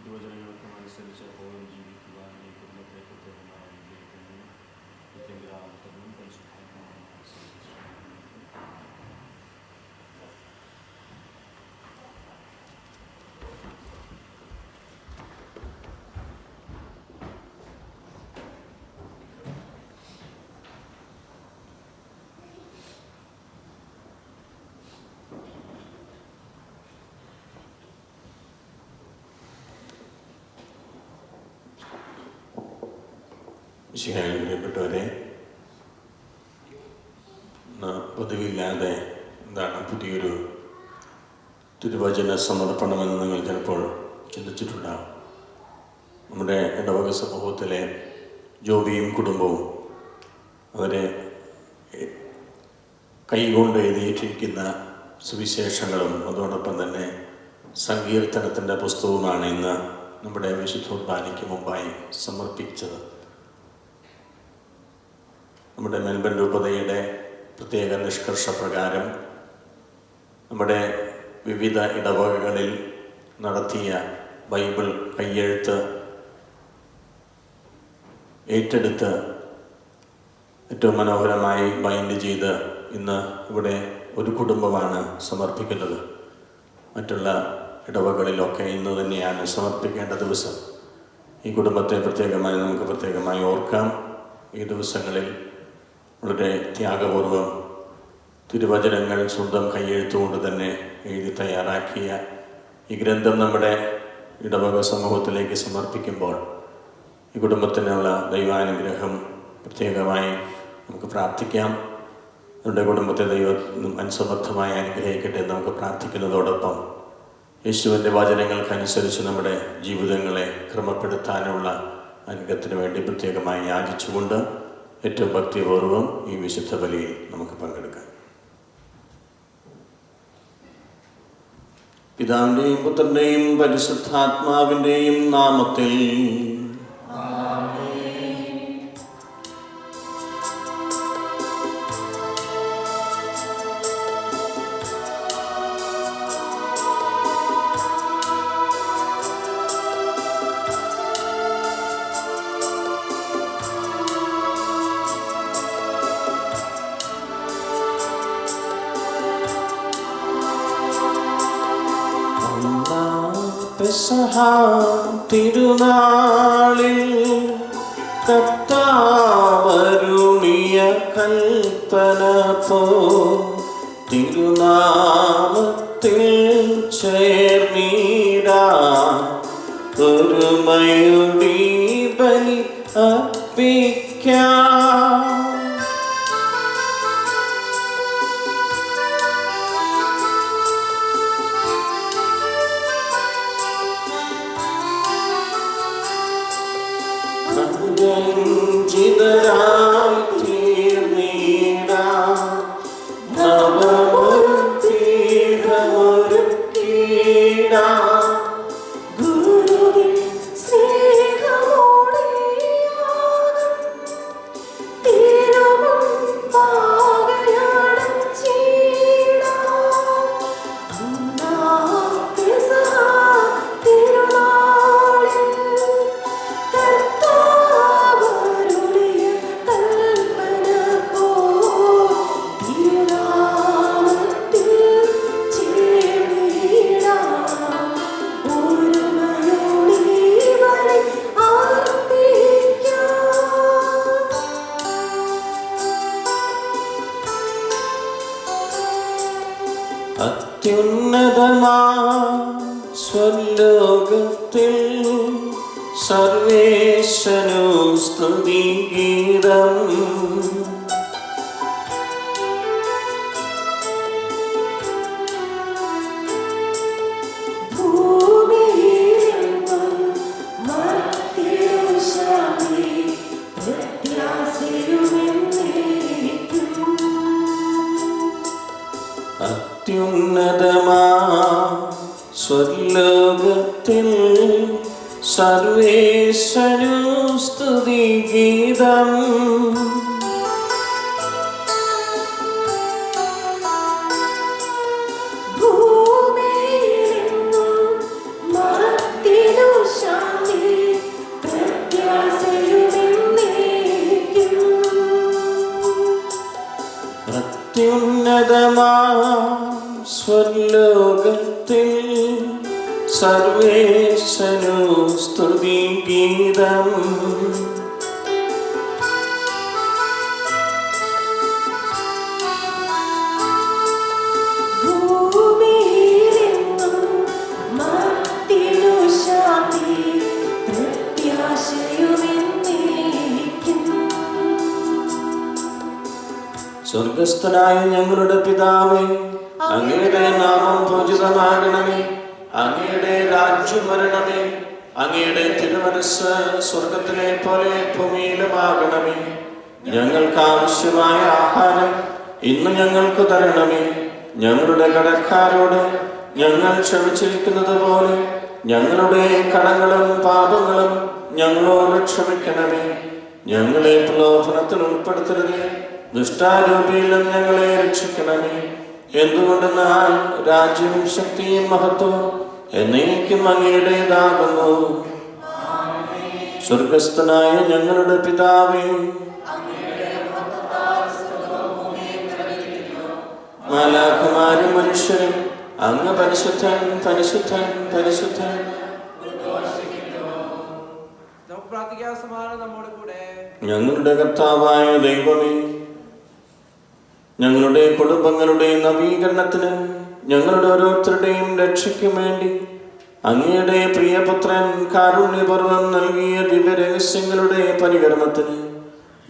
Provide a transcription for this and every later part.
തിരുവചനങ്ങൾക്കും അനുസരിച്ച് എപ്പോഴും ജീവിക്കുവാൻ ഈ കുടുംബത്തെ പ്രത്യേകമായി അനുഗ്രഹിക്കുന്നു. പ്രത്യേകരാമത്തിനും പരിശുദ്ധാത്മാവിനും പ്രിയപ്പെട്ടവരെ, പതിവില്ലാതെ പുതിയൊരു തിരുവചന സമർപ്പണമെന്ന് നിങ്ങൾ ചിലപ്പോൾ ചിന്തിച്ചിട്ടുണ്ടാകും. നമ്മുടെ ഇടവക സമൂഹത്തിലെ ജോബിയും കുടുംബവും അവരെ കൈകൊണ്ട് എഴുതിയിട്ടിരിക്കുന്ന സുവിശേഷങ്ങളും അതോടൊപ്പം തന്നെ സങ്കീർത്തനത്തിൻ്റെ പുസ്തകവുമാണ് ഇന്ന് നമ്മുടെ വിശുദ്ധ കുർബാനയ്ക്ക് മുമ്പായി സമർപ്പിച്ചത്. നമ്മുടെ മെൽബൺ രൂപതയുടെ പ്രത്യേക നിഷ്കർഷപ്രകാരം നമ്മുടെ വിവിധ ഇടവകകളിൽ നടത്തിയ ബൈബിൾ കയ്യെഴുത്ത് ഏറ്റെടുത്ത് ഏറ്റവും മനോഹരമായി ബൈൻഡ് ചെയ്ത് ഇന്ന് ഇവിടെ ഒരു കുടുംബമാണ് സമർപ്പിക്കുന്നത്. മറ്റുള്ള ഇടവകളിലൊക്കെ ഇന്ന് തന്നെയാണ് സമർപ്പിക്കേണ്ട ദിവസം. ഈ കുടുംബത്തെ നമുക്ക് പ്രത്യേകമായി ഓർക്കാം. ഈ ദിവസങ്ങളിൽ വളരെ ത്യാഗപൂർവം തിരുവചനങ്ങൾ സ്വന്തം കൈയെഴുത്തുകൊണ്ട് തന്നെ എഴുതി തയ്യാറാക്കിയ ഈ ഗ്രന്ഥം നമ്മുടെ ഇടവക സമൂഹത്തിലേക്ക് സമർപ്പിക്കുമ്പോൾ ഈ കുടുംബത്തിനുള്ള ദൈവാനുഗ്രഹം പ്രത്യേകമായി നമുക്ക് പ്രാർത്ഥിക്കാം. നമ്മുടെ കുടുംബത്തെ ദൈവം അനുസമർത്ഥമായി അനുഗ്രഹിക്കട്ടെ എന്ന് നമുക്ക് പ്രാർത്ഥിക്കുന്നതോടൊപ്പം യേശുവിൻ്റെ വചനങ്ങൾക്കനുസരിച്ച് നമ്മുടെ ജീവിതങ്ങളെ ക്രമപ്പെടുത്താനുള്ള അനുഗ്രഹത്തിന് വേണ്ടി പ്രത്യേകമായി യാചിച്ചുകൊണ്ട് ഏറ്റവും ഭക്തിപൂർവ്വം ഈ വിശുദ്ധ ബലിയിൽ നമുക്ക് പങ്കെടുക്കാം. പിതാവിൻ്റെയും പുത്രൻ്റെയും പരിശുദ്ധാത്മാവിൻ്റെയും നാമത്തിൽ തിരുനാളിൽ കർത്താവരുളിയ കൽപ്പന പോ തിരുനാമത്തിൽ ചേർന്നിടാൻ ഒരുമയുടെ ബലി അർപ്പിക്കാം. സ്വർലോകത്തിൽ സർവേശനു സ്തുതിഗീതം. അത്യുന്നതമാ സ്വർലോകത്തിൽ സർവേശനു സ്തുതിഗീതം. ഭൂമിയിലെങ്ങും മർത്യനു സ്വർലോകത്തിൽ സർവേശനു സ്തുതിഗീതം. സ്വർഗസ്ഥനായ ഞങ്ങളുടെ പിതാവേ, അങ്ങയുടെ നാമം പൂജിതമാകണമേ. അങ്ങയുടെ രാജ്യം വരണമേ. അങ്ങയുടെ തിരുമനസ്സ് സ്വർഗത്തിലെ പോലെ ഭൂമിയിലുമാകണമേ. ഞങ്ങൾക്ക് ആവശ്യമായ ആഹാരം ഇന്ന് ഞങ്ങൾക്ക് തരണമേ. ഞങ്ങളുടെ കടക്കാരോട് ഞങ്ങൾ ക്ഷമിച്ചിരിക്കുന്നത് പോലെ ഞങ്ങളുടെ കടങ്ങളും പാപങ്ങളും ഞങ്ങളോട് ക്ഷമിക്കണമേ. ഞങ്ങളെ പ്രലോഭനത്തിൽ ഉൾപ്പെടുത്തരുതേ, ദുഷ്ടാരൂപിയിലും ഞങ്ങളെ രക്ഷിക്കണമേ. എന്തുകൊണ്ടെന്നാൽ രാജ്യവും ശക്തിയും മഹത്വവും എന്നേക്കും അങ്ങയുടേതാകുന്നു. സ്വർഗസ്ഥനായ ഞങ്ങളുടെ പിതാവേ, മാലാഖമാരും മനുഷ്യരും അങ്ങ് പരിശുദ്ധൻ പരിശുദ്ധൻ പരിശുദ്ധൻ. ഞങ്ങളുടെ കർത്താവായ ദൈവമേ, ഞങ്ങളുടെ കുടുംബങ്ങളുടെ നവീകരണത്തിനും ഞങ്ങളുടെ ഓരോരുത്തരുടെയും രക്ഷയ്ക്കും വേണ്ടി അങ്ങയുടെ പ്രിയപുത്രൻ കാരുണ്യപൂർവ്വം നൽകിയ ദിവ്യരഹസ്യങ്ങളുടെ പരികർമ്മത്തിന്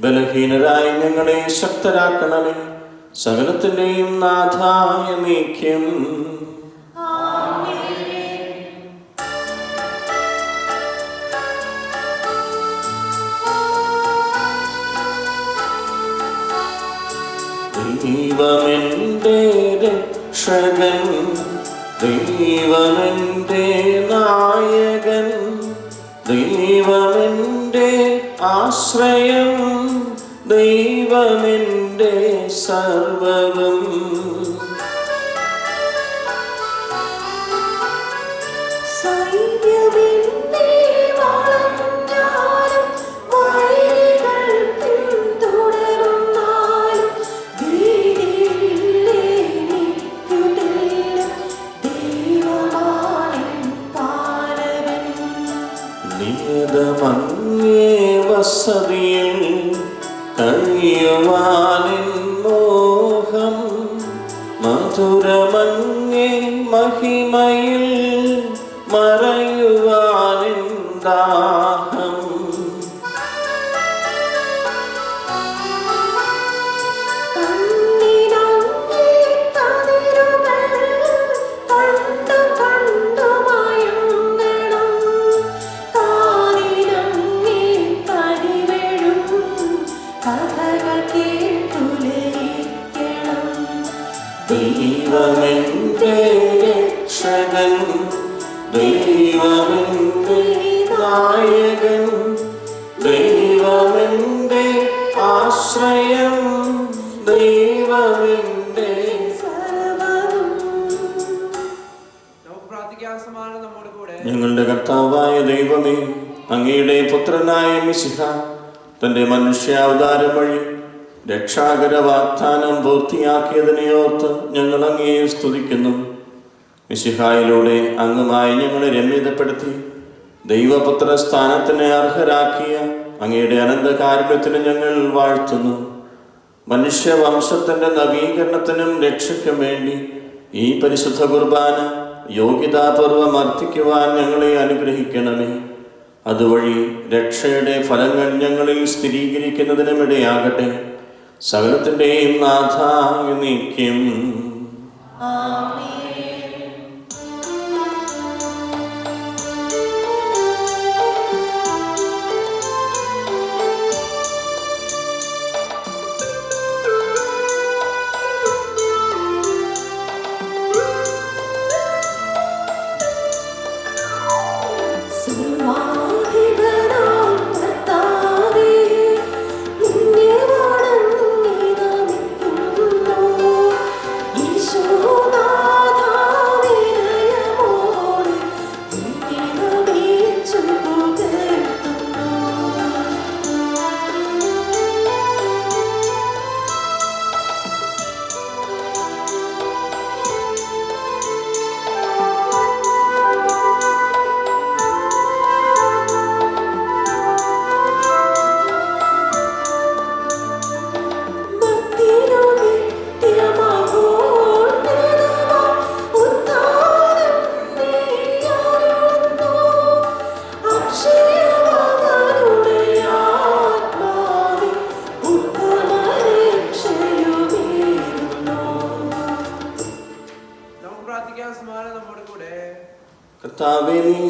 ബലഹീനരായി ഞങ്ങളെ ശക്തരാക്കണമേ. സകലത്തിന്റെയും നാഥായ നീക്കം. ദൈവമെന്റെ രക്ഷകൻ, ദൈവമെന്റെ നായകൻ, ദൈവമെന്റെ ആശ്രയം, ദൈവമെന്റെ സർവ്വവും. നിയതമങ്ങേ വസതിയിൽ കഴിയുവാനിൻ മോഹം, മധുരമങ്ങേ മഹിമയിൽ മറയുവാനിൻ ദാഹം. ദൈവമെന്റെ രക്ഷകൻ, ദൈവമെന്റെ നായകൻ, ദൈവമെന്റെ ആശ്രയം, ദൈവമെന്റെ സർവ്വവും. ഞങ്ങളുടെ കർത്താവായ ദൈവമേ, അങ്ങയുടെ പുത്രനായ മിശിഹ തന്റെ മനുഷ്യാവതാരം വഴി രക്ഷാകര വാഗ്ദാനം പൂർത്തിയാക്കിയതിനെ ഓർത്ത് ഞങ്ങൾ അങ്ങയെ സ്തുതിക്കുന്നു. മിശിഹായിലൂടെ അങ്ങുമായി ഞങ്ങളെ രമ്യതപ്പെടുത്തി ദൈവപുത്ര സ്ഥാനത്തിന് അർഹരാക്കിയ അങ്ങയുടെ അനന്തകാരുണ്യത്തിന് ഞങ്ങൾ വാഴ്ത്തുന്നു. മനുഷ്യവംശത്തിന്റെ നവീകരണത്തിനും രക്ഷയ്ക്കും വേണ്ടി ഈ പരിശുദ്ധ കുർബാന യോഗ്യതാപൂർവം അർപ്പിക്കുവാൻ ഞങ്ങളെ അനുഗ്രഹിക്കണമേ. അതുവഴി രക്ഷയുടെ ഫലങ്ങൾ ഞങ്ങളിൽ സ്ഥിരീകരിക്കുന്നതിനും ഇടയാകട്ടെ. സകലത്തിന്റെയും നാഥായ നീക്കം.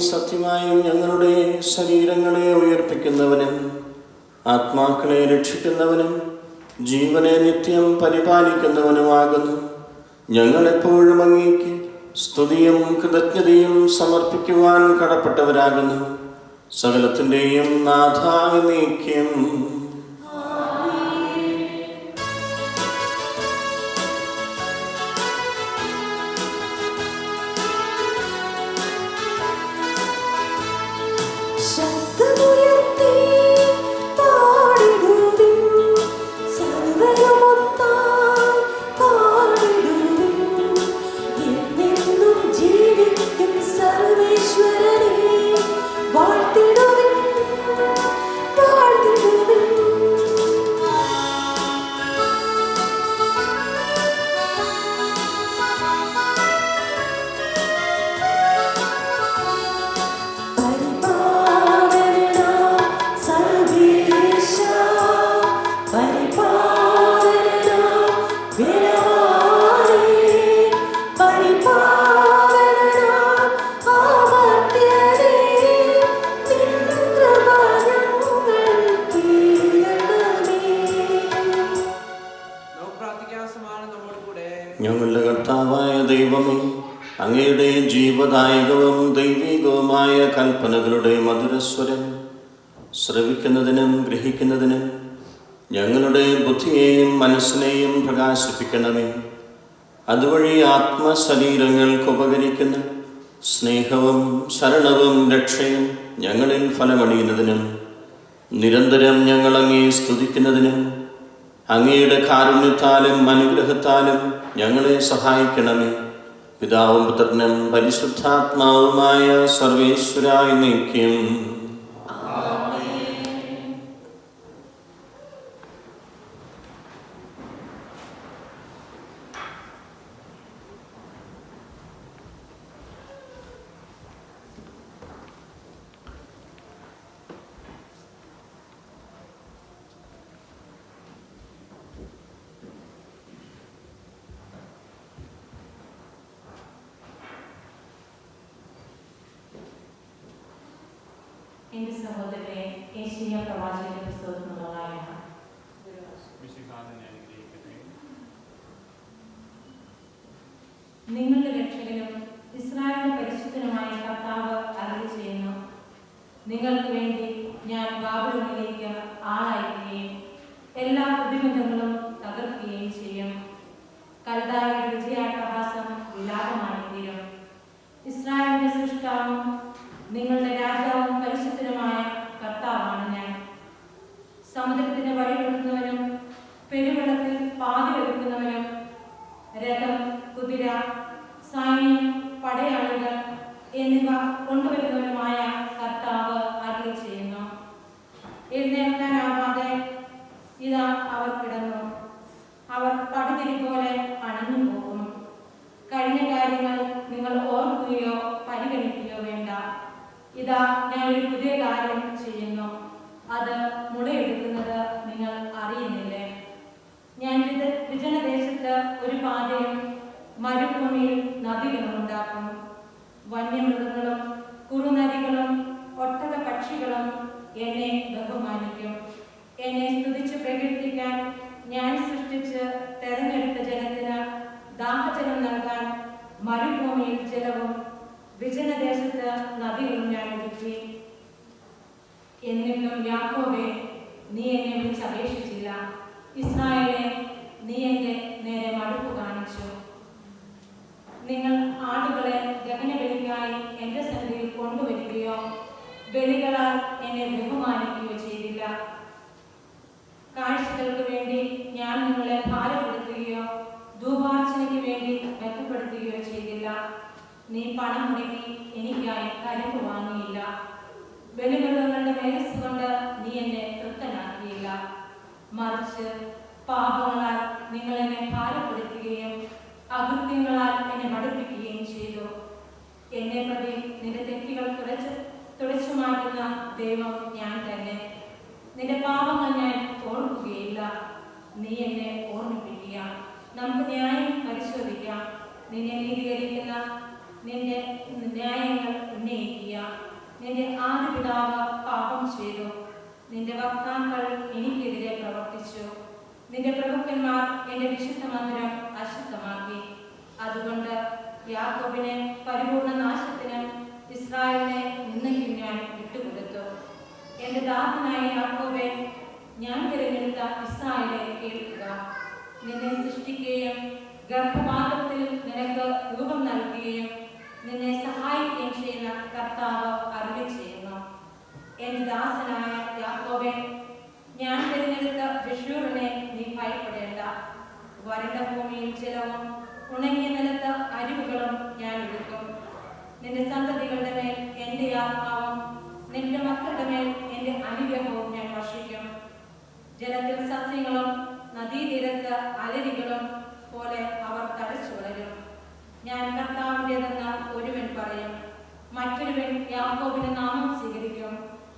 സത്യമായും ഞങ്ങളുടെ ശരീരങ്ങളെ ഉയർപ്പിക്കുന്നവനും ആത്മാക്കളെ രക്ഷിക്കുന്നവനും ജീവനെ നിത്യം പരിപാലിക്കുന്നവനുമാകുന്നു. ഞങ്ങളെപ്പോഴും അങ്ങേക്ക് സ്തുതിയും കൃതജ്ഞതയും സമർപ്പിക്കുവാൻ കടപ്പെട്ടവരാകുന്നു. സകലത്തിൻ്റെയും നാഥായ നീക്യം. ഞങ്ങളുടെ കർത്താവായ ദൈവമേ, അങ്ങയുടെ ജീവദായകവും ദൈവികവുമായ കൽപ്പനകളുടെ മധുരസ്വരം ശ്രവിക്കുന്നതിനും ഗ്രഹിക്കുന്നതിനും ഞങ്ങളുടെ ബുദ്ധിയെയും മനസ്സിനെയും പ്രകാശിപ്പിക്കണമേ. അതുവഴി ആത്മശരീരങ്ങൾക്ക് ഉപകരിക്കുന്ന സ്നേഹവും ശരണവും രക്ഷയും ഞങ്ങളിൽ ഫലമണിയുന്നതിനും നിരന്തരം ഞങ്ങൾ അങ്ങേ സ്തുതിക്കുന്നതിനും അങ്ങയുടെ കാരുണ്യത്താലും അനുഗ്രഹത്താലും ഞങ്ങളെ സഹായിക്കണമേ. പിതാവും പുത്രനും പരിശുദ്ധാത്മാവുമായ സർവേശ്വരായ നീക്യം. എന്റെ സഹോദരനെ, യേശയ്യാ പ്രവാചകന്റെ പുസ്തകത്തിലുള്ള വായന. നിങ്ങളുടെ രക്ഷകനും ഇസ്രായേലിന്റെ പരിശുദ്ധനുമായ കർത്താവ് അരുളിച്ചെയ്യുന്നു, നിങ്ങൾക്ക് വേണ്ടി ഞാൻ ബാബിലോണിലേക്ക് ആളയക്കുകയും എല്ലാ പ്രതിബന്ധങ്ങളും തകർക്കുകയും ചെയ്യും. കൽദായരുടെ വിജയാട്ടഹാസം വിലാപമായി തീരും. ഇസ്രായേലിന്റെ സൃഷ്ടാവും നിങ്ങളുടെ രാജാവും പരിശുദ്ധനുമായ കർത്താവാണ് ഞാൻ. സമുദ്രത്തിന് വഴിവെക്കുന്നവനും പെരുവെള്ളത്തിൽ പാതി വെക്കുന്നവനും രഥം, കുതിര, സൈന്യം, പടയാളികൾ എന്നിവ കൊണ്ടുവരുന്നവനുമായ കർത്താവ് അരുളി ചെയ്യുന്നു. എഴുന്നേൽക്കാനാവാതെ ഇതാ അവർ കിടന്നു. അവർ പടുതിരി പോലെ അണഞ്ഞു പോകും. കഴിഞ്ഞ കാര്യങ്ങൾ നിങ്ങൾ ഓർക്കുകയോ പരിഗണിക്കുകയോ വേണ്ട. ഇതാ ഞാൻ ഒരു പുതിയ കാര്യം ചെയ്യുന്നു, അത് മുളയെടുക്കുന്നത് നിങ്ങൾ അറിയുന്നില്ലേ? ഞാൻ വിജനദേശത്ത് ഒരു പാതയും മരുഭൂമിയിൽ നദികളും ഉണ്ടാക്കും. വന്യമൃഗങ്ങളും കുറുനരികളും ഒട്ടക പക്ഷികളും എന്നെ ബഹുമാനിക്കും. എന്നെ സ്തുതിച്ച് പ്രകീർത്തിക്കാൻ ഞാൻ സൃഷ്ടിച്ച് തെരഞ്ഞെടുത്ത ജനത്തിന് ദാഹജലം നൽകാൻ മരുഭൂമിയിൽ ജലവും വിജനദേശത്ത് നദികളും ഞാൻ ഒരുക്കി. എന്നിട്ടും യാക്കോബേ, നീ എന്നെ വിളിച്ചപേക്ഷിച്ചില്ല. ഇസ്രായേലേ, നീ എന്റെ നേരെ മടുപ്പ് കാണിച്ചു. നിങ്ങൾ ആടുകളെ ദഹനബലിക്കായി എന്റെ സന്നിധിയിൽ കൊണ്ടുവരികയോ ബലികളാൽ എന്നെ ബഹുമാനിക്കുകയോ ചെയ്തില്ല. കാഴ്ചകൾക്ക് വേണ്ടി ഞാൻ നിങ്ങളെ ഭാരപ്പെടുത്തുകയോ ധൂപാർച്ചനയ്ക്ക് വേണ്ടി മെച്ചപ്പെടുത്തുകയോ ചെയ്തില്ല. നീ പണം മുടക്കി എനിക്കായി കരിമ്പ് വാങ്ങിയില്ല. ബലിമൃഗങ്ങളുടെ മേധസ് കൊണ്ട് നീ എന്നെ തൃപ്തനാക്കിയില്ല. മറിച്ച് പാപങ്ങളാൽ നിങ്ങൾ എന്നെ ഭാരപ്പെടുത്തുകയും അകൃത്യങ്ങളാൽ എന്നെ മടുപ്പിക്കുകയും ചെയ്തു. എന്നെ പ്രതി നിന്റെ തെറ്റുകൾ തുടച്ചു മാറ്റുന്ന ദൈവം ഞാൻ തന്നെ. നിന്റെ പാപങ്ങൾ ഞാൻ ഓർക്കുകയില്ല. നീ എന്നെ ഓർമ്മിപ്പിക്കുക. നമുക്ക് ന്യായം പരിശോധിക്കാം. നിന്നെ നീതീകരിക്കുന്ന നിന്റെ ന്യായങ്ങൾ ഉന്നയിക്കുക. നിന്റെ ആദിപിതാവ് പാപം ചെയ്തു. നിന്റെ വക്താക്കൾ എനിക്കെതിരെ പ്രവർത്തിച്ചു. നിന്റെ പ്രഭുക്കന്മാർ എന്റെ വിശുദ്ധ മന്ദിരം അശുദ്ധമാക്കി. അതുകൊണ്ട് യാക്കോബിനെ പരിപൂർണ നാശത്തിനും ഇസ്രായേലിനെ നിന്നയ്ക്കും ഞാൻ വിട്ടുകൊടുത്തു. എന്റെ ദാസനായ യാക്കോബെ, ഞാൻ തിരഞ്ഞെടുത്ത ഇസ്രായേലെ കേൾക്കുക. നിന്നെ സൃഷ്ടിക്കുകയും ഗർഭപാത്രത്തിൽ നിനക്ക് രൂപം നൽകുകയും നിന്നെ സഹായിക്കുകയും ചെയ്യുന്ന കർത്താവ് അരുളി ചെയ്യുന്നു. എന്റെ ദാസനായ യാക്കോബെ, ഞാൻ തിരഞ്ഞെടുത്ത യശൂറിനെ നീ ഭയപ്പെടേണ്ട. വരണ്ട ഭൂമിയിൽ ജലവും ഉണങ്ങിയ നിലത്ത് അരിവുകളും ഞാൻ എടുക്കും. നിന്റെ സന്തതികളുടെ മേൽ എന്റെ ആത്മാവും നിന്റെ മക്കളുടെ മേൽ എന്റെ അനുഗ്രഹവും ഞാൻ വർഷിക്കും. ജലത്തിൽ സസ്യങ്ങളും നദീതീരത്ത് അലരികളും പോലെ അവർ തഴച്ചു വളരും. ഞാൻ കർത്താവിൻ്റെതെന്ന് ഒരുവൻ പറയും, മറ്റൊരുവൻ യാക്കോബിന്റെ നാമം സ്വീകരിക്കും.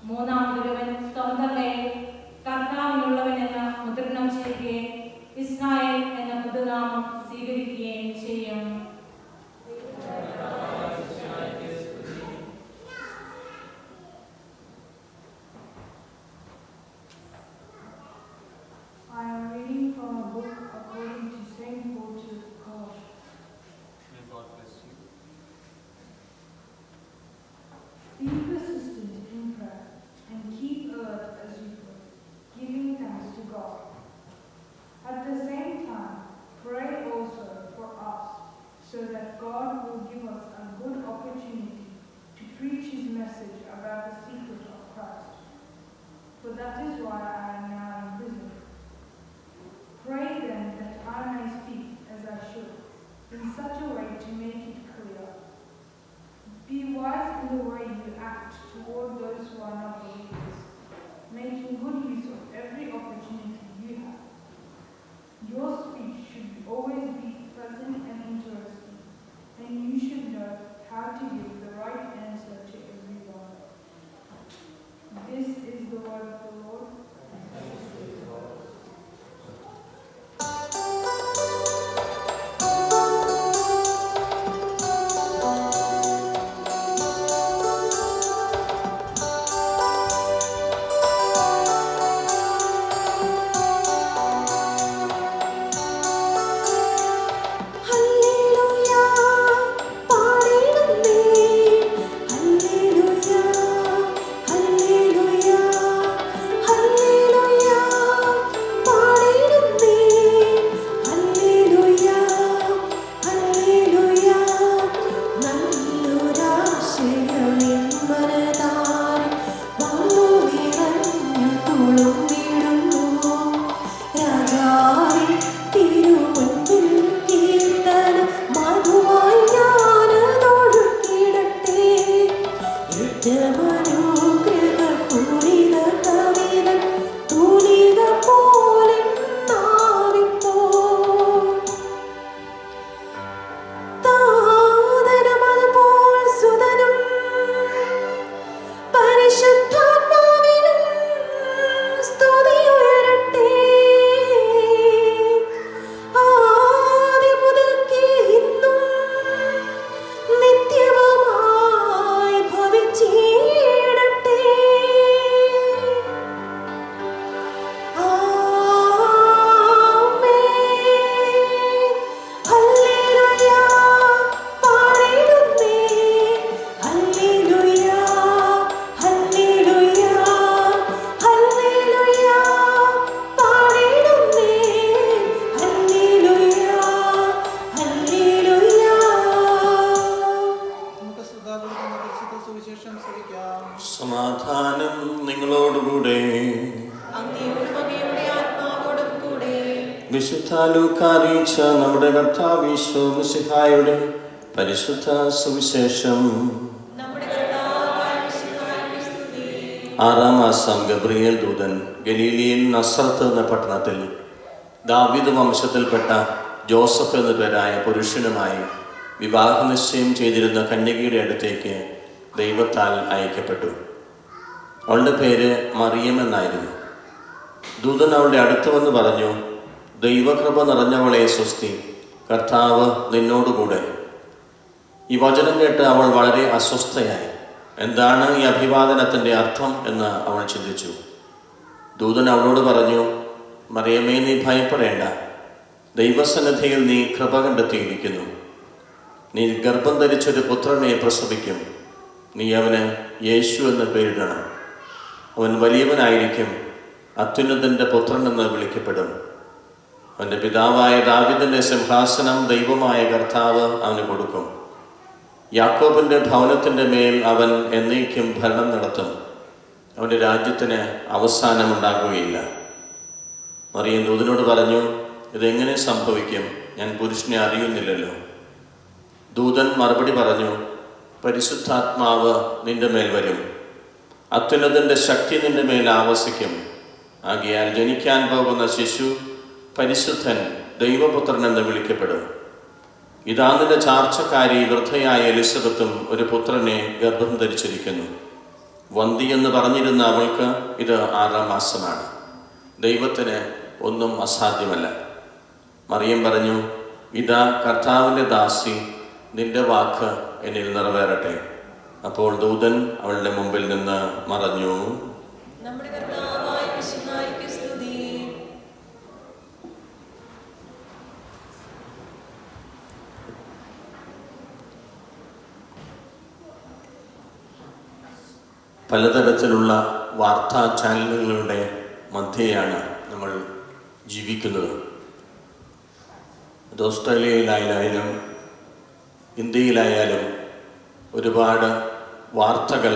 മൂന്നാമതൊരുവൻ സ്വന്തം കയ്യിൽ കർത്താവിനുള്ളവൻ എന്ന മുദ്രണം ചെയ്യുകയും ഇസ്രായേൽ എന്ന പുതുനാമം സ്വീകരിക്കുകയും ചെയ്യും. I am reading from a book according to St. Paul to Colossians. May God bless you. Be persistent in prayer and keep alert as you pray, giving thanks to God. At the same time, pray also for us, so that God will give us a good opportunity to preach His message about the secret of Christ. For that is why I am now in prison. Pray then that I may speak as I should, in such a way to make it clear. Be wise in the way you act toward those who are not believers, making good use of every opportunity you have. Your speech should always be pleasant and interesting, and you should know how to give the right answer to everyone. This is the word of the Lord. സമാധാനം നിങ്ങളോടുകൂടെ. വിശുദ്ധ ലൂക്കാ അറിയിച്ച നമ്മുടെ കർത്താവ് ഈശോ മിശിഹായുടെ പരിശുദ്ധ സുവിശേഷം. 6-ാം മാസം ഗബ്രിയേൽ ദൂതൻ ഗലീലിയിൽ നസ്രത്ത് എന്ന പട്ടണത്തിൽ ദാവീദ് വംശത്തിൽപ്പെട്ട ജോസഫ് എന്ന പേരായ പുരുഷനുമായി വിവാഹ നിശ്ചയം ചെയ്തിരുന്ന കന്യകയുടെ അടുത്തേക്ക് ദൈവത്താൽ അയക്കപ്പെട്ടു. അവളുടെ പേര് മറിയം എന്നായിരുന്നു. ദൂതൻ അവളുടെ അടുത്ത് വന്ന് പറഞ്ഞു, ദൈവകൃപ നിറഞ്ഞവളെ സ്വസ്തി, കർത്താവ് നിന്നോടുകൂടെ. ഈ വചനം കേട്ട് അവൾ വളരെ അസ്വസ്ഥയായി. എന്താണ് ഈ അഭിവാദനത്തിൻ്റെ അർത്ഥം എന്ന് അവൾ ചിന്തിച്ചു. ദൂതൻ അവളോട് പറഞ്ഞു, മറിയമേ, നീ ഭയപ്പെടേണ്ട, ദൈവസന്നിധിയിൽ നീ കൃപ കണ്ടെത്തിയിരിക്കുന്നു. നീ ഗർഭം ധരിച്ചൊരു പുത്രനെ പ്രസവിക്കും. നീ അവന് യേശു എന്ന് പേരിടണം. അവൻ വലിയവനായിരിക്കും, അത്യുന്നതൻ്റെ പുത്രൻ എന്ന് വിളിക്കപ്പെടും. അവൻ്റെ പിതാവായ ദാവീദിൻ്റെ സിംഹാസനം ദൈവമായ കർത്താവ് അവന് കൊടുക്കും. യാക്കോബിൻ്റെ ഭവനത്തിൻ്റെ മേൽ അവൻ എന്നേക്കും ഭരണം നടത്തും. അവൻ്റെ രാജ്യത്തിന് അവസാനമുണ്ടാകുകയില്ല. മറിയം ദൂതനോട് പറഞ്ഞു, ഇതെങ്ങനെ സംഭവിക്കും? ഞാൻ പുരുഷനെ അറിയുന്നില്ലല്ലോ. ദൂതൻ മറുപടി പറഞ്ഞു, പരിശുദ്ധാത്മാവ് നിന്റെ മേൽ വരും, അത്യുന്നതൻ്റെ ശക്തി നിന്റെ മേൽ ആവസിക്കും. ആകയാൽ ജനിക്കാൻ പോകുന്ന ശിശു പരിശുദ്ധൻ, ദൈവപുത്രൻ എന്ന് വിളിക്കപ്പെടും. ഇതാ നിന്റെ ചാർച്ചക്കാരി വൃദ്ധയായ എലിസബത്തും ഒരു പുത്രനെ ഗർഭം ധരിച്ചിരിക്കുന്നു. വന്തി എന്ന് പറഞ്ഞിരുന്ന അവൾക്ക് ഇത് 6-ാം മാസമാണ്. ദൈവത്തിന് ഒന്നും അസാധ്യമല്ല. മറിയം പറഞ്ഞു, ഇതാ കർത്താവിൻ്റെ ദാസി, നിന്റെ വാക്ക് എന്നിൽ നിറവേറട്ടെ. അപ്പോൾ ദൂതൻ അവളുടെ മുമ്പിൽ നിന്ന് മറഞ്ഞു. നമ്മുടെ കർത്താവായ മിശിഹായ്ക്ക് സ്തുതി. പലതരത്തിലുള്ള വാർത്താ ചാനലുകളുടെ മധ്യയാണ് നമ്മൾ ജീവിക്കുന്നത്. അത് ഓസ്ട്രേലിയയിലായാലും ഇന്ത്യയിലായാലും ഒരുപാട് വാർത്തകൾ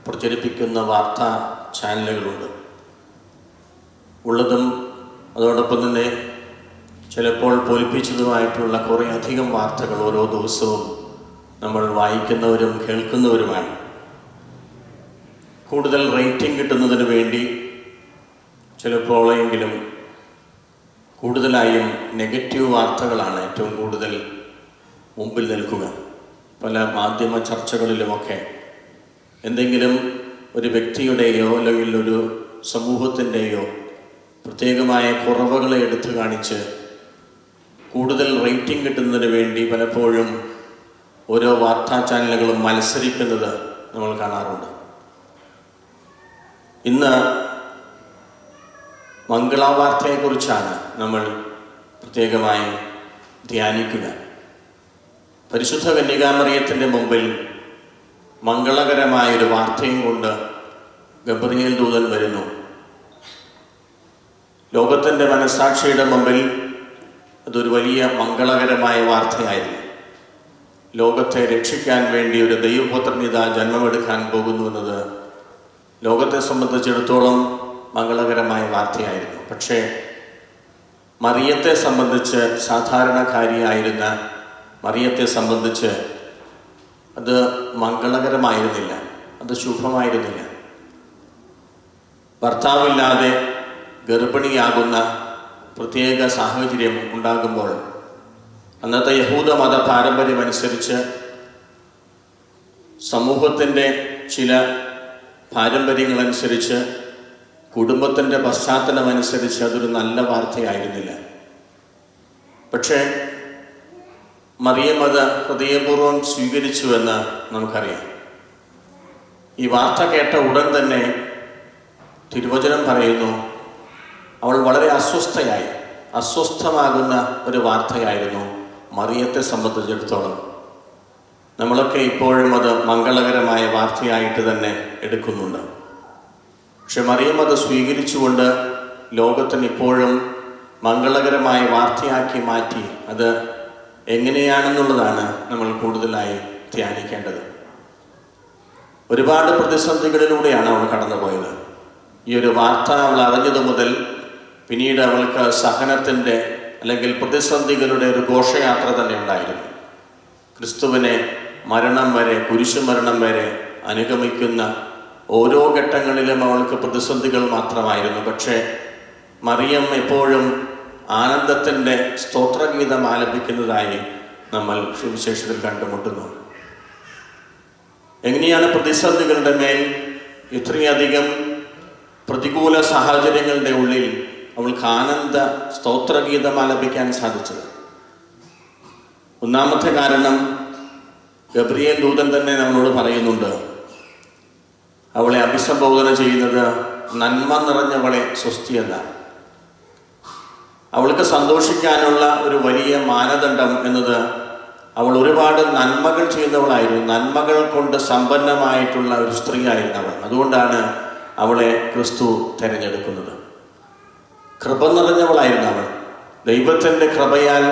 പ്രചരിപ്പിക്കുന്ന വാർത്താ ചാനലുകളുണ്ട്. ഉള്ളതും അതോടൊപ്പം തന്നെ ചിലപ്പോൾ പൊലിപ്പിച്ചതുമായിട്ടുള്ള കുറേ അധികം വാർത്തകൾ ഓരോ ദിവസവും നമ്മൾ വായിക്കുന്നവരും കേൾക്കുന്നവരുമാണ്. കൂടുതൽ റേറ്റിംഗ് കിട്ടുന്നതിന് വേണ്ടി ചിലപ്പോഴെങ്കിലും കൂടുതലായും നെഗറ്റീവ് വാർത്തകളാണ് ഏറ്റവും കൂടുതൽ മുമ്പിൽ നിൽക്കുക. പല മാധ്യമ ചർച്ചകളിലുമൊക്കെ എന്തെങ്കിലും ഒരു വ്യക്തിയുടെയോ അല്ലെങ്കിൽ ഒരു സമൂഹത്തിൻ്റെയോ പ്രത്യേകമായ കുറവുകളെ എടുത്തു കാണിച്ച് കൂടുതൽ റേറ്റിംഗ് കിട്ടുന്നതിന് വേണ്ടി പലപ്പോഴും ഓരോ വാർത്താ ചാനലുകളും മത്സരിക്കുന്നത് നമ്മൾ കാണാറുണ്ട്. ഇന്ന് മംഗളവാർത്തയെക്കുറിച്ചാണ് നമ്മൾ പ്രത്യേകമായി ധ്യാനിക്കുക. പരിശുദ്ധ കന്യകാമറിയത്തിൻ്റെ മുമ്പിൽ മംഗളകരമായൊരു വാർത്തയും കൊണ്ട് ഗബ്രിയേൽ ദൂതൻ വരുന്നു. ലോകത്തിൻ്റെ മനസ്സാക്ഷിയുടെ മുമ്പിൽ അതൊരു വലിയ മംഗളകരമായ വാർത്തയായിരുന്നു. ലോകത്തെ രക്ഷിക്കാൻ വേണ്ടി ഒരു ദൈവപുത്രൻ ഇതാ ജന്മമെടുക്കാൻ പോകുന്നു എന്നത് ലോകത്തെ സംബന്ധിച്ചിടത്തോളം മംഗളകരമായ വാർത്തയായിരുന്നു. പക്ഷേ മറിയത്തെ സംബന്ധിച്ച്, സാധാരണക്കാരിയായിരുന്ന മറിയത്തെ സംബന്ധിച്ച് അത് മംഗളകരമായിരുന്നില്ല, അത് ശുഭമായിരുന്നില്ല. ഭർത്താവില്ലാതെ ഗർഭിണിയാകുന്ന പ്രത്യേക സാഹചര്യം ഉണ്ടാകുമ്പോൾ അന്നത്തെ യഹൂദ മത പാരമ്പര്യമനുസരിച്ച് സമൂഹത്തിൻ്റെ ചില പാരമ്പര്യങ്ങളനുസരിച്ച് കുടുംബത്തിൻ്റെ പശ്ചാത്തലമനുസരിച്ച് അതൊരു നല്ല വാർത്തയായിരുന്നില്ല. പക്ഷേ മറിയം അത് ഹൃദയപൂർവ്വം സ്വീകരിച്ചുവെന്ന് നമുക്കറിയാം. ഈ വാർത്ത കേട്ട ഉടൻ തന്നെ തിരുവചനം പറയുന്നു, അവൾ വളരെ അസ്വസ്ഥമാകുന്ന ഒരു വാർത്തയായിരുന്നു മറിയത്തെ സംബന്ധിച്ചിടത്തോളം. നമ്മളൊക്കെ ഇപ്പോഴും അത് മംഗളകരമായ വാർത്തയായിട്ട് തന്നെ എടുക്കുന്നുണ്ട്. പക്ഷെ മറിയം അത് സ്വീകരിച്ചുകൊണ്ട് ലോകത്തിന് ഇപ്പോഴും മംഗളകരമായ വാർത്തയാക്കി മാറ്റി. അത് എങ്ങനെയാണെന്നുള്ളതാണ് നമ്മൾ കൂടുതലായി ധ്യാനിക്കേണ്ടത്. ഒരുപാട് പ്രതിസന്ധികളിലൂടെയാണ് അവൾ കടന്നുപോയത്. ഈ ഒരു വാർത്ത അവൾ അറിഞ്ഞതു മുതൽ പിന്നീട് അവൾക്ക് സഹനത്തിൻ്റെ അല്ലെങ്കിൽ പ്രതിസന്ധികളുടെ ഒരു ഘോഷയാത്ര തന്നെ ഉണ്ടായിരുന്നു. ക്രിസ്തുവിനെ മരണം വരെ, കുരിശുമരണം വരെ അനുഗമിക്കുന്ന ഓരോ ഘട്ടങ്ങളിലും അവൾക്ക് പ്രതിസന്ധികൾ മാത്രമായിരുന്നു. പക്ഷേ മറിയം എപ്പോഴും ആനന്ദത്തിൻ്റെ സ്തോത്രഗീതം ആലപിക്കുന്നതായി നമ്മൾ സുവിശേഷത്തിൽ കണ്ടുമുട്ടുന്നു. എങ്ങനെയാണ് പ്രതിസന്ധികളുടെ മേൽ ഇത്രയധികം പ്രതികൂല സാഹചര്യങ്ങളുടെ ഉള്ളിൽ അവൾക്ക് ആനന്ദ സ്തോത്രഗീതം ആലപിക്കാൻ സാധിച്ചത്? ഒന്നാമത്തെ കാരണം ഗബ്രിയേൽ ദൂതൻ തന്നെ നമ്മളോട് പറയുന്നുണ്ട്, അവളെ അഭിസംബോധന ചെയ്യുന്നത് നന്മ നിറഞ്ഞവളെ സ്വസ്തി എന്നാണ്. അവൾക്ക് സന്തോഷിക്കാനുള്ള ഒരു വലിയ മാനദണ്ഡം എന്നത് അവൾ ഒരുപാട് നന്മകൾ ചെയ്യുന്നവളായിരുന്നു. നന്മകൾ കൊണ്ട് സമ്പന്നമായിട്ടുള്ള ഒരു സ്ത്രീ ആയിരുന്നു അവൾ. അതുകൊണ്ടാണ് അവളെ ക്രിസ്തു തിരഞ്ഞെടുക്കുന്നത്. കൃപ നിറഞ്ഞവളായിരുന്നു അവൾ. ദൈവത്തിൻ്റെ കൃപയാൽ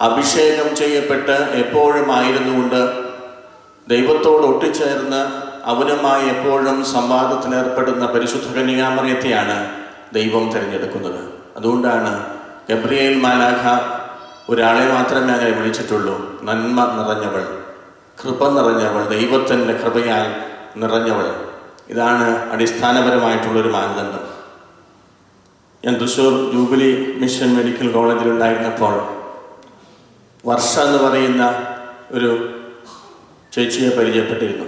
അഭിഷേകം ചെയ്യപ്പെട്ട് എപ്പോഴും ആയിരുന്നുകൊണ്ട് ദൈവത്തോട് ഒട്ടിച്ചേർന്ന് അവനുമായി എപ്പോഴും സംവാദത്തിലേർപ്പെടുന്ന പരിശുദ്ധ കന്യകാമറിയത്തെയാണ് ദൈവം തിരഞ്ഞെടുക്കുന്നത്. അതുകൊണ്ടാണ് ഗബ്രിയേൽ മാലാഖ ഒരാളെ മാത്രമേ അങ്ങനെ വിളിച്ചിട്ടുള്ളൂ, നന്മ നിറഞ്ഞവൾ, കൃപ നിറഞ്ഞവൾ, ദൈവത്തിൻ്റെ കൃപയാൽ നിറഞ്ഞവൾ. ഇതാണ് അടിസ്ഥാനപരമായിട്ടുള്ളൊരു മാനദണ്ഡം. ഞാൻ തൃശ്ശൂർ ജൂബിലി മിഷൻ മെഡിക്കൽ കോളേജിലുണ്ടായിരുന്നപ്പോൾ വർഷ എന്ന് പറയുന്ന ഒരു ചേച്ചിയെ പരിചയപ്പെട്ടിരുന്നു.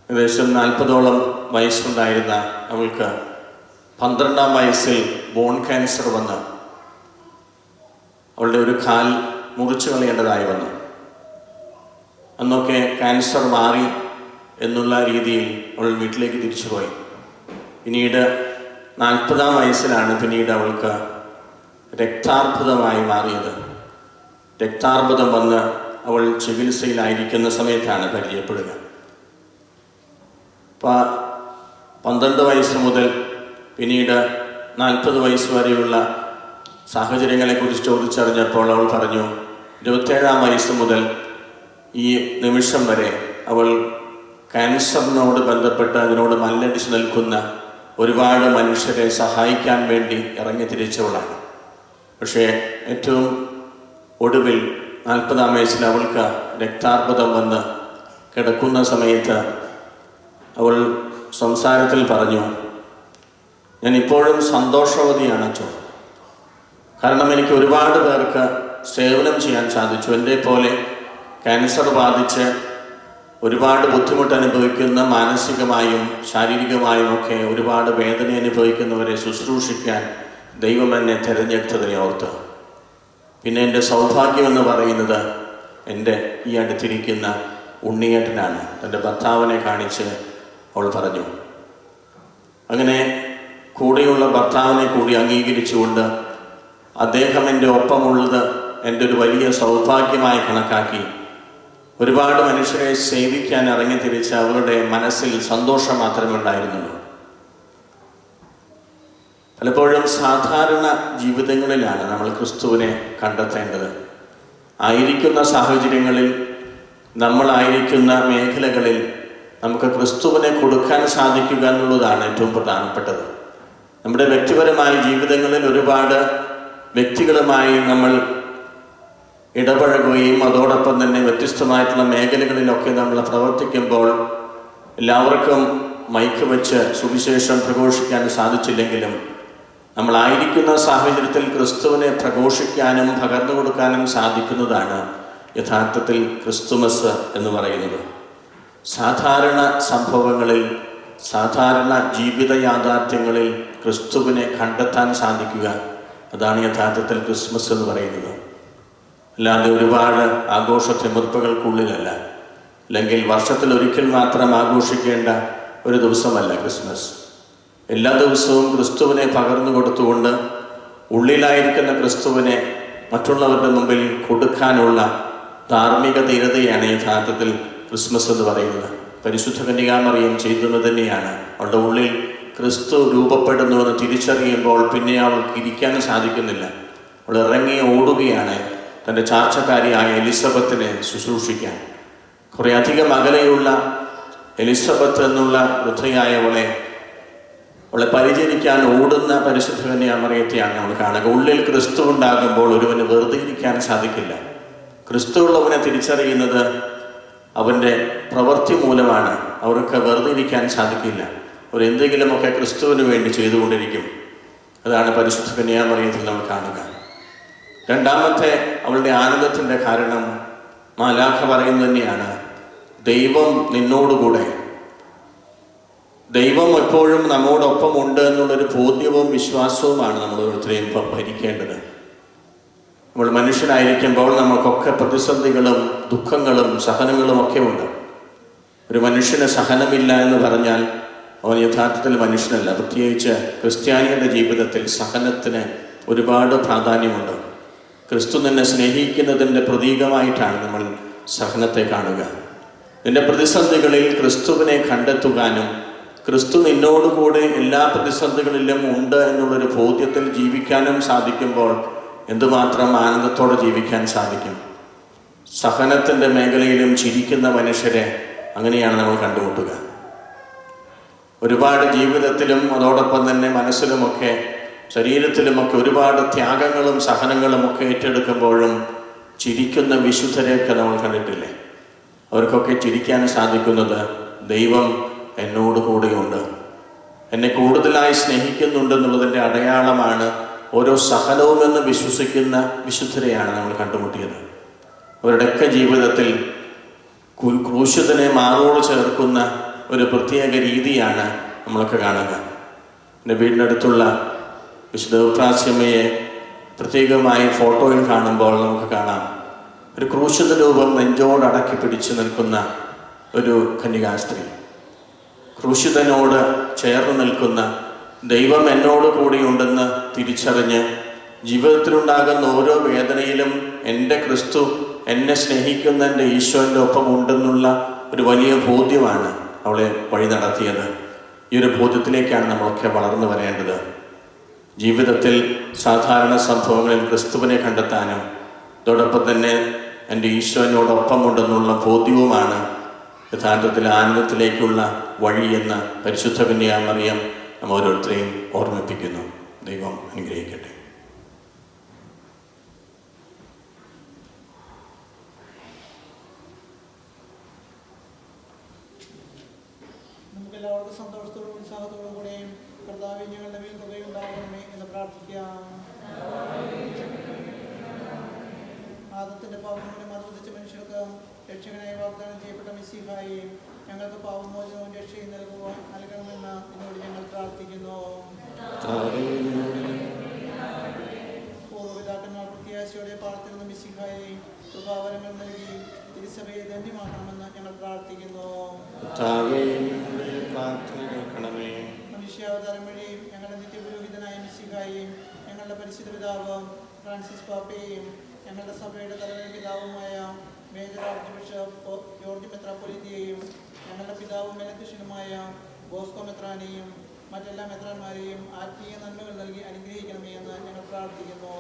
ഏകദേശം 40ഓളം വയസ്സുണ്ടായിരുന്ന അവൾക്ക് 12ാം വയസ്സിൽ ബോൺ ക്യാൻസർ വന്ന് അവളുടെ ഒരു കാൽ മുറിച്ചു കളയേണ്ടതായി വന്നു. അന്നൊക്കെ ക്യാൻസർ മാറി എന്നുള്ള രീതിയിൽ അവൾ വീട്ടിലേക്ക് തിരിച്ചുപോയി. പിന്നീട് 40ാം വയസ്സിലാണ് പിന്നീട് അവൾക്ക് രക്താർബുദമായി മാറിയത്. രക്താർബുദം വന്ന് അവൾ ചികിത്സയിലായിരിക്കുന്ന സമയത്താണ് പരിചയപ്പെടുക. 12 വയസ്സ് മുതൽ പിന്നീട് 40 വയസ്സ് വരെയുള്ള സാഹചര്യങ്ങളെക്കുറിച്ച് ചോദിച്ചറിഞ്ഞപ്പോൾ അവൾ പറഞ്ഞു, 27ാം വയസ്സ് മുതൽ ഈ നിമിഷം വരെ അവൾ ക്യാൻസറിനോട് ബന്ധപ്പെട്ട് അതിനോട് മല്ലടിച്ച് നിൽക്കുന്ന ഒരുപാട് മനുഷ്യരെ സഹായിക്കാൻ വേണ്ടി ഇറങ്ങി തിരിച്ചവളാണ്. പക്ഷേ ഏറ്റവും ഒടുവിൽ 40ാം വയസ്സിൽ അവൾക്ക് രക്താർബുദം വന്ന് കിടക്കുന്ന സമയത്ത് അവൾ സംസാരത്തിൽ പറഞ്ഞു, ഞാൻ ഇപ്പോഴും സന്തോഷവതിയാണ് അച്ചോ. കാരണം എനിക്ക് ഒരുപാട് പേർക്ക് സേവനം ചെയ്യാൻ സാധിച്ചു. എൻ്റെ പോലെ ക്യാൻസർ ബാധിച്ച് ഒരുപാട് ബുദ്ധിമുട്ട് അനുഭവിക്കുന്ന, മാനസികമായും ശാരീരികമായും ഒക്കെ ഒരുപാട് വേദന അനുഭവിക്കുന്നവരെ ശുശ്രൂഷിക്കാൻ ദൈവം എന്നെ തിരഞ്ഞെടുത്തതിനെ ഓർത്ത്. പിന്നെ എൻ്റെ സൗഭാഗ്യമെന്ന് പറയുന്നത് എൻ്റെ ഈ അടുത്തിരിക്കുന്ന ഉണ്ണിയേട്ടനാണ്. തൻ്റെ ഭർത്താവിനെ കാണിച്ച് അവൾ പറഞ്ഞു. അങ്ങനെ കൂടെയുള്ള ഭർത്താവിനെ കൂടി അംഗീകരിച്ചുകൊണ്ട് അദ്ദേഹം എൻ്റെ ഒപ്പമുള്ളത് എൻ്റെ ഒരു വലിയ സൗഭാഗ്യമായി കണക്കാക്കി ഒരുപാട് മനുഷ്യരെ സേവിക്കാൻ ഇറങ്ങിത്തിരിച്ച് അവരുടെ മനസ്സിൽ സന്തോഷം മാത്രമേ ഉണ്ടായിരുന്നുള്ളൂ. പലപ്പോഴും സാധാരണ ജീവിതങ്ങളിലാണ് നമ്മൾ ക്രിസ്തുവിനെ കണ്ടെത്തേണ്ടത്. ആയിരിക്കുന്ന സാഹചര്യങ്ങളിൽ, നമ്മളായിരിക്കുന്ന മേഖലകളിൽ നമുക്ക് ക്രിസ്തുവിനെ കൊടുക്കാൻ സാധിക്കുക എന്നുള്ളതാണ് ഏറ്റവും പ്രധാനപ്പെട്ടത്. നമ്മുടെ വ്യക്തിപരമായ ജീവിതങ്ങളിൽ ഒരുപാട് വ്യക്തികളുമായി നമ്മൾ ഇടപഴകുകയും അതോടൊപ്പം തന്നെ വ്യത്യസ്തമായിട്ടുള്ള മേഖലകളിലൊക്കെ നമ്മൾ പ്രവർത്തിക്കുമ്പോൾ എല്ലാവർക്കും മൈക്ക് വെച്ച് സുവിശേഷം പ്രഘോഷിക്കാൻ സാധിച്ചില്ലെങ്കിലും നമ്മളായിരിക്കുന്ന സാഹചര്യത്തിൽ ക്രിസ്തുവിനെ പ്രഘോഷിക്കാനും പകർന്നു കൊടുക്കാനും സാധിക്കുന്നതാണ് യഥാർത്ഥത്തിൽ ക്രിസ്തുമസ് എന്ന് പറയുന്നത്. സാധാരണ സംഭവങ്ങളിൽ, സാധാരണ ജീവിത യാഥാർത്ഥ്യങ്ങളിൽ ക്രിസ്തുവിനെ കണ്ടെത്താൻ സാധിക്കുക, അതാണ് യഥാർത്ഥത്തിൽ ക്രിസ്മസ് എന്ന് പറയുന്നത്. അല്ലാതെ ഒരുപാട് ആഘോഷത്തിമിർപ്പുകൾക്കുള്ളിലല്ല, അല്ലെങ്കിൽ വർഷത്തിലൊരിക്കൽ മാത്രം ആഘോഷിക്കേണ്ട ഒരു ദിവസമല്ല ക്രിസ്മസ്. എല്ലാ ദിവസവും ക്രിസ്തുവിനെ പകർന്നു കൊടുത്തുകൊണ്ട് ഉള്ളിലായിരിക്കുന്ന ക്രിസ്തുവിനെ മറ്റുള്ളവരുടെ മുമ്പിൽ കൊടുക്കാനുള്ള ധാർമ്മിക ധീരതയാണ് യഥാർത്ഥത്തിൽ ക്രിസ്മസ് എന്ന് പറയുന്നത്. പരിശുദ്ധ കന്യകാമറിയം ചെയ്തത് തന്നെയാണ്. അവളുടെ ഉള്ളിൽ ക്രിസ്തു രൂപപ്പെടുന്നുവെന്ന് തിരിച്ചറിയുമ്പോൾ പിന്നെ അവൾക്ക് ഇരിക്കാൻ സാധിക്കുന്നില്ല. അവൾ ഇറങ്ങി ഓടുകയാണ് തൻ്റെ ചാർച്ചക്കാരിയായ എലിസബത്തിനെ ശുശ്രൂഷിക്കാൻ. കുറേ അധികം അകലെയുള്ള എലിസബത്ത് എന്നുള്ള വൃദ്ധയായവളെ പരിചരിക്കാൻ ഓടുന്ന പരിശുദ്ധ കന്യകാമറിയത്തെയാണ് നമ്മൾ കാണുക. ഉള്ളിൽ ക്രിസ്തു ഉണ്ടാകുമ്പോൾ ഒരുവന് വെറുതെ ഇരിക്കാൻ സാധിക്കില്ല. ക്രിസ്തു ഉള്ളവനെ തിരിച്ചറിയുന്നത് അവൻ്റെ പ്രവൃത്തി മൂലമാണ്. അവർക്ക് വെറുതെ ഇരിക്കാൻ സാധിക്കില്ല. അവരെന്തെങ്കിലുമൊക്കെ ക്രിസ്തുവിന് വേണ്ടി ചെയ്തുകൊണ്ടിരിക്കും. അതാണ് പരിശുദ്ധ കന്യകാമറിയത്തിൽ നമ്മൾ കാണുക. രണ്ടാമത്തെ അവളുടെ ആനന്ദത്തിൻ്റെ കാരണം മാലാഖ പറയുന്നത് തന്നെയാണ്, ദൈവം നിന്നോടുകൂടെ. ദൈവം എപ്പോഴും നമ്മോടൊപ്പം ഉണ്ട് എന്നുള്ളൊരു ബോധ്യവും വിശ്വാസവുമാണ് നമ്മൾ ഓരോരുത്തരെയും ഭരിക്കേണ്ടത്. നമ്മൾ മനുഷ്യനായിരിക്കുമ്പോൾ നമുക്കൊക്കെ പ്രതിസന്ധികളും ദുഃഖങ്ങളും സഹനങ്ങളും ഒക്കെ ഉണ്ട്. ഒരു മനുഷ്യന് സഹനമില്ല എന്ന് പറഞ്ഞാൽ അവൻ യഥാർത്ഥത്തിൽ മനുഷ്യനല്ല. പ്രത്യേകിച്ച് ക്രിസ്ത്യാനിയുടെ ജീവിതത്തിൽ സഹനത്തിന് ഒരുപാട് പ്രാധാന്യമുണ്ട്. ക്രിസ്തു നിന്നെ സ്നേഹിക്കുന്നതിൻ്റെ പ്രതീകമായിട്ടാണ് നമ്മൾ സഹനത്തെ കാണുക. നിന്റെ പ്രതിസന്ധികളിൽ ക്രിസ്തുവിനെ കണ്ടെത്തുവാനും ക്രിസ്തു നിന്നോടുകൂടെ എല്ലാ പ്രതിസന്ധികളിലും ഉണ്ട് എന്നുള്ളൊരു ബോധ്യത്തിൽ ജീവിക്കാനും സാധിക്കുമ്പോൾ എന്തുമാത്രം ആനന്ദത്തോടെ ജീവിക്കാൻ സാധിക്കും. സഹനത്തിൻ്റെ മേഖലയിലും ചിരിക്കുന്ന മനുഷ്യരെ അങ്ങനെയാണ് നമ്മൾ കണ്ടുമുട്ടുക. ഒരുപാട് ജീവിതത്തിലും അതോടൊപ്പം തന്നെ മനസ്സിലുമൊക്കെ ശരീരത്തിലുമൊക്കെ ഒരുപാട് ത്യാഗങ്ങളും സഹനങ്ങളും ഒക്കെ ഏറ്റെടുക്കുമ്പോഴും ചിരിക്കുന്ന വിശുദ്ധരെയൊക്കെ നമ്മൾ കണ്ടിട്ടില്ലേ? അവർക്കൊക്കെ ചിരിക്കാൻ സാധിക്കുന്നത് ദൈവം എന്നോട് കൂടെയുണ്ട്, എന്നെ കൂടുതലായി സ്നേഹിക്കുന്നുണ്ടെന്നുള്ളതിൻ്റെ അടയാളമാണ് ഓരോ സഹനവുമെന്ന് വിശ്വസിക്കുന്ന വിശുദ്ധരെയാണ് നമ്മൾ കണ്ടുമുട്ടിയത്. അവരുടെയൊക്കെ ജീവിതത്തിൽ ക്രൂശിതനെ മാറോട് ചേർക്കുന്ന ഒരു പ്രത്യേക രീതിയാണ് നമ്മളൊക്കെ കാണുക. എൻ്റെ വീടിനടുത്തുള്ള വിശുദ്ധ ഉത്രാസ്യമ്മയെ പ്രത്യേകമായി ഫോട്ടോയിൽ കാണുമ്പോൾ നമുക്ക് കാണാം ഒരു ക്രൂശിത രൂപം നെഞ്ചോടടക്കി പിടിച്ചു നിൽക്കുന്ന ഒരു കന്യകാസ്ത്രീ. ക്രൂശിതനോട് ചേർന്ന് നിൽക്കുന്ന ദൈവം എന്നോട് കൂടിയുണ്ടെന്ന് തിരിച്ചറിഞ്ഞ് ജീവിതത്തിലുണ്ടാകുന്ന ഓരോ വേദനയിലും എൻ്റെ ക്രിസ്തു എന്നെ സ്നേഹിക്കുന്ന എൻ്റെ ഈശോൻ്റെ ഒപ്പം ഉണ്ടെന്നുള്ള ഒരു വലിയ ബോധ്യമാണ് അവളെ വഴി നടത്തിയത്. ഈ ഒരു ബോധ്യത്തിലേക്കാണ് നമ്മളൊക്കെ വളർന്നു വരേണ്ടത്. ജീവിതത്തിൽ സാധാരണ സംഭവങ്ങളിൽ ക്രിസ്തുവിനെ കണ്ടെത്താനും അതോടൊപ്പം തന്നെ എൻ്റെ ഈശോനോടൊപ്പമുണ്ടെന്നുള്ള ബോധ്യവുമാണ് യഥാർത്ഥത്തിൽ ആനന്ദത്തിലേക്കുള്ള വഴിയെന്ന് പരിശുദ്ധ കന്യാമറിയം നാം ഓരോരുത്തരെയും ഓർമ്മിപ്പിക്കുന്നു. ദൈവം അനുഗ്രഹിക്കട്ടെ. നമുക്കെല്ലാവർക്കും സന്തോഷത്തോടും ഉത്സാഹത്തോടും കൂടെ കർത്താവേ ഞങ്ങളുടെ മേൽ കൃപയുണ്ടാകണമേ എന്ന് പ്രാർത്ഥിക്കാം. ആദത്തിന്റെ പാപങ്ങളെ മറുപതിച്ച മനുഷ്യർക്ക് രക്ഷകനായി വാഗ്ദാനം ചെയ്യപ്പെട്ട മിശിഹായെ ഞങ്ങൾക്ക് പാപമോചനവും രക്ഷയും നൽകണമെന്ന് നിന്നോട് ഞങ്ങൾ പ്രാർത്ഥിക്കുന്നു. പൂർവ്വപിതാക്കന്മാർ പ്രത്യാശയോടെ പാർത്തിരുന്ന മിശിഹായെ കൃപാവരങ്ങൾ നൽകി തിരുസഭയെ ധന്യമാക്കണമെന്ന് ഞങ്ങൾ പ്രാർത്ഥിക്കുന്നു. മനുഷ്യാവതാരം വഴി ഞങ്ങളുടെ നിത്യപുരോഹിതനായ മിശിഹായെയും ഞങ്ങളുടെ പരിശുദ്ധ പിതാവ് ഫ്രാൻസിസ് പാപ്പയെയും ഞങ്ങളുടെ സഭയുടെ തലവൻ പിതാവുമായ മേജർ ആർച്ച് ബിഷപ്പ് ജോർജ് മെത്രാപ്പൊലീത്തയെയും ഞങ്ങളുടെ പിതാവും മേലധ്യക്ഷനുമായ ബോസ്കോ മെത്രാനെയും മറ്റെല്ലാ മെത്രാന്മാരെയും ആത്മീയ നന്മകൾ നൽകി അനുഗ്രഹിക്കണമേ എന്ന് ഞങ്ങൾ പ്രാർത്ഥിക്കുന്നു.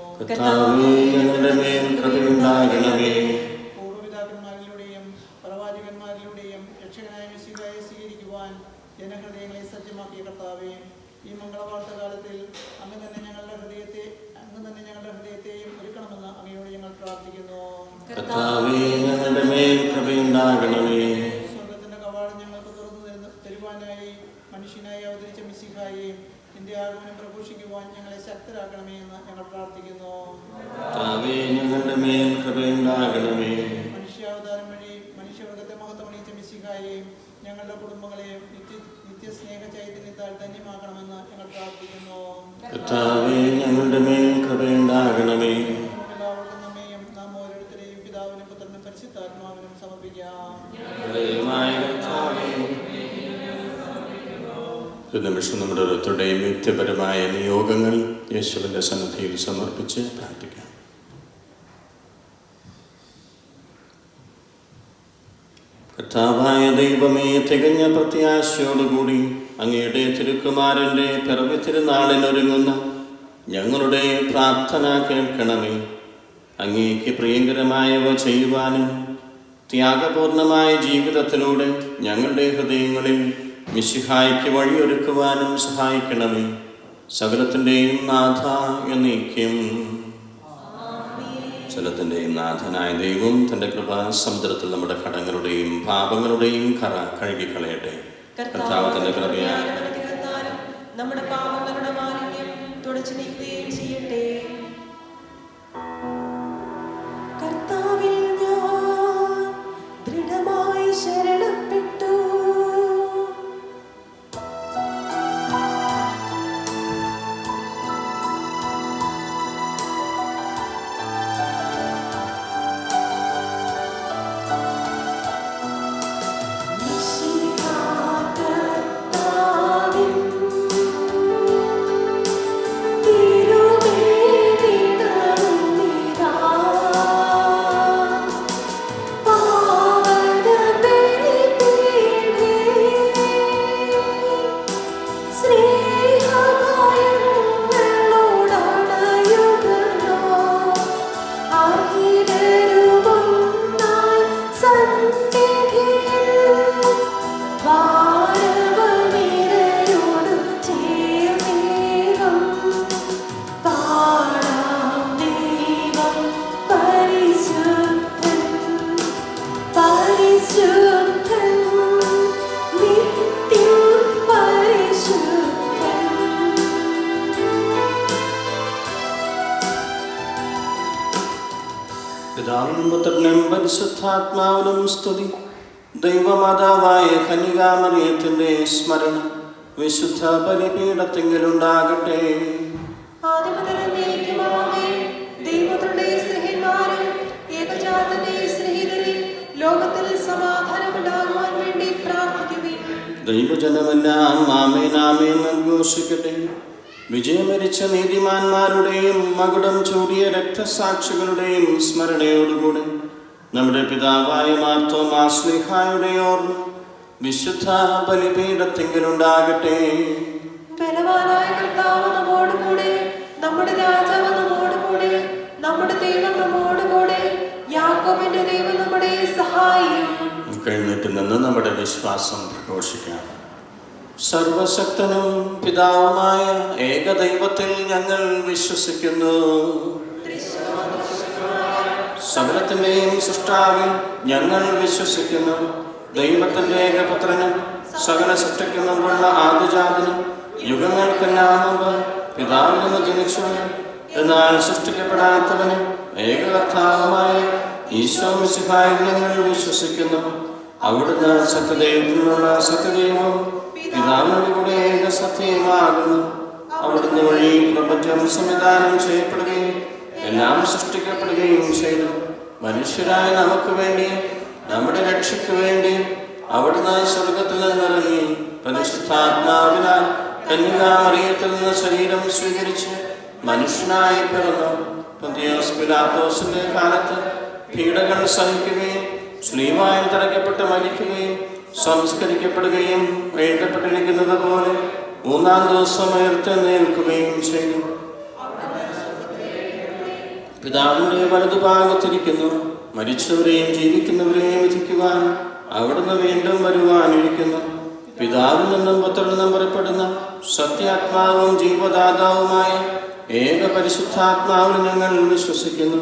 പൂർവ്വപിതാക്കന്മാരിലൂടെയും പ്രവാചകന്മാരിലൂടെയും രക്ഷകനായ മിശിഹായെ സ്വീകരിക്കുവാൻ ജനഹൃദയങ്ങളെ സജ്ജമാക്കിയ കർത്താവേ, ഈ മംഗളവാർത്ത കാലത്തിൽ അങ്ങ് തന്നെ ഞങ്ങളുടെ ഹൃദയത്തെയും ഒരുക്കണമെന്ന് അങ്ങയോട് ഞങ്ങൾ പ്രാർത്ഥിക്കുന്നു. സ്വർഗത്തിന്റെ കവാടം ഞങ്ങൾക്ക് തുറന്നു തരുവാനായി മനുഷ്യനായി അവതരിച്ച മിശിഹായെ നിന്റെ ആഗമനം പ്രഘോഷിക്കുവാൻ ഞങ്ങളെ ശക്തരാക്കണമേ എന്ന് ഞങ്ങൾ പ്രാർത്ഥിക്കുന്നു. മനുഷ്യാവതാരം വഴി മനുഷ്യവർഗത്തെ മഹത്വമണിയിച്ച മിശിഹായെ ഞങ്ങളുടെ കുടുംബങ്ങളെയും നിത്യസ്നേഹ ചൈതന്യത്താൽ ധന്യമാക്കണമെന്ന് ഞങ്ങൾ പ്രാർത്ഥിക്കുന്നു. എല്ലാവർക്കും നമ്മയും നാം ഓരോരുത്തരെയും പിതാവിനും പുത്രനും പരിശുദ്ധാത്മാവിനും സമർപ്പിക്കാം. ഒരു നിമിഷം നമ്മുടെ ഓരോരുത്തരുടെയും വ്യക്തിപരമായ നിയോഗങ്ങൾ യേശുവിൻ്റെ സന്നിധിയിൽ സമർപ്പിച്ച് പ്രാർത്ഥിക്കാം. കർത്താവായ ദൈവമേ, തികഞ്ഞ പ്രത്യാശയോടുകൂടി അങ്ങയുടെ തിരുക്കുമാരൻ്റെ പിറവി തിരുനാളിനൊരുങ്ങുന്ന ഞങ്ങളുടെ പ്രാർത്ഥന കേൾക്കണമേ. അങ്ങേക്ക് പ്രിയങ്കരമായവ ചെയ്യുവാനും ത്യാഗപൂർണമായ ജീവിതത്തിലൂടെ ഞങ്ങളുടെ ഹൃദയങ്ങളിൽ മിശിഹായ്ക്ക് വഴിയൊരുക്കുവാനും സഹായിക്കണമേ. സകലത്തിൻ്റെയും നാഥ എന്നേക്കും. സകലത്തിൻ്റെയും നാഥനായ ദൈവം തൻ്റെ കൃപാസമുദ്രത്തിൽ നമ്മുടെ കടങ്ങളുടെയും പാപങ്ങളുടെയും കറ കഴുകിക്കളയട്ടെ. കർത്താവ് തൻ്റെ കൃപയാൽ നമ്മുടെ പാപങ്ങളുടെ മാലിന്യം തുടച്ചു നീക്കുകയും ചെയ്യട്ടെ. കർത്താവിൽ ഞാൻ ദൃഢമായി ശരണപ്പെട്ടു. ഈശോ പുത്രനും പരിശുദ്ധാത്മാവിനും സ്തുതി. ദൈവമാതാവായ കന്യകാമറിയത്തിന്റെ സ്മരണ വിശുദ്ധ ബലിപീഠത്തിങ്കലുണ്ടാകട്ടെ. ദൈവത്തിന്റെ സ്നേഹിതന്മാരെ, ഏകജാതന്റെ സ്നേഹിതരെ, ലോകത്തിൽ സമാധാനമുണ്ടാകുവാൻ വേണ്ടി പ്രാർത്ഥിക്കുവിൻ. ദൈവജനമെല്ലാം ആമേൻ ആമേൻ ഉദ്ഘോഷിക്കട്ടെ. വിജയം വരിച്ച നീതിമാന്മാരുടെയും മകുടം ചൂടിയ രക്തസാക്ഷികളുടെയും സ്മരണയോടുകൂടി നമ്മുടെ പിതാവായ മാർത്തോമാ ശ്ലീഹായുടെ ഓർമ്മ വിശുദ്ധ ബലിപീഠത്തിങ്കലുണ്ടാകട്ടെ. ബലവാനായ കർത്താവ് നമ്മോടുകൂടെ, നമ്മുടെ രാജാവ് നമ്മോടുകൂടെ, നമ്മുടെ ദൈവം നമ്മോടുകൂടെ, യാക്കോബിന്റെ ദൈവം നമ്മുടെ സഹായിയും. കഴിഞ്ഞിട്ട് നിന്ന് നമ്മുടെ വിശ്വാസം പ്രഘോഷിക്കാം. സർവശക്തനും പിതാവുമായ ഏകദൈവത്തിൽ ഞങ്ങൾ വിശ്വസിക്കുന്നു. സകലത്തിന്റെയും സൃഷ്ടാവിൽ ഞങ്ങൾ വിശ്വസിക്കുന്നു. ദൈവത്തിന്റെ ഏകപുത്രനും സകല സൃഷ്ടിക്കും മുമ്പുള്ള ആദിജാതനും യുഗങ്ങൾക്കെല്ലാം മുമ്പ് പിതാവിൽ നിന്ന് ജനിച്ചവനും എന്നാൽ സൃഷ്ടിക്കപ്പെടാത്തവനും ഏകകർത്താവുമായ ഈശോ മിശിഹായിൽ ഞങ്ങൾ വിശ്വസിക്കുന്നു. അവിടുന്ന് സത്യദൈവത്തിൽ നിന്നുള്ള സത്യദൈവവും പിതാവിനോട് കൂടെ ഏക സത്യമാകുന്നു. അവിടുന്ന് വഴി പ്രപഞ്ചം സംവിധാനം ചെയ്യപ്പെടുകയും എല്ലാം സൃഷ്ടിക്കപ്പെടുകയും ചെയ്തു. മനുഷ്യരായ നമുക്ക് വേണ്ടി, നമ്മുടെ രക്ഷയ്ക്ക് വേണ്ടി അവിടുന്ന് സ്വർഗത്തിൽ നിന്നിറങ്ങി പരിശുദ്ധാത്മാവിനാൽ കന്യകാമറിയത്തിൽ നിന്ന് ശരീരം സ്വീകരിച്ച് മനുഷ്യനായി പിറന്നു. പൊന്തിയോസ് പിലാത്തോസിന്റെ കാലത്ത് പീഡകൾ സഹിക്കുകയും ശ്ലീവായിൽ തറയ്ക്കപ്പെട്ട് മരിക്കുകയും സംസ്കരിക്കപ്പെടുകയും എഴുതപ്പെട്ടിരിക്കുന്നത് പോലെ 3-ാം ദിവസം ഉയർത്തെഴുന്നേൽക്കുകയും ചെയ്തു. പിതാവിന്റെ വലതുഭാഗത്തിരിക്കുന്നു. മരിച്ചവരെയും ജീവിക്കുന്നവരെയും വിധിക്കുവാൻ അവിടുന്ന് വീണ്ടും വരുവാനിരിക്കുന്നു. പിതാവിൽ നിന്നും പുത്രനിൽ നിന്നും പുറപ്പെടുന്ന സത്യാത്മാവും ജീവദാതാവുമായ ഏക പരിശുദ്ധാത്മാവിൽ ഞങ്ങൾ വിശ്വസിക്കുന്നു.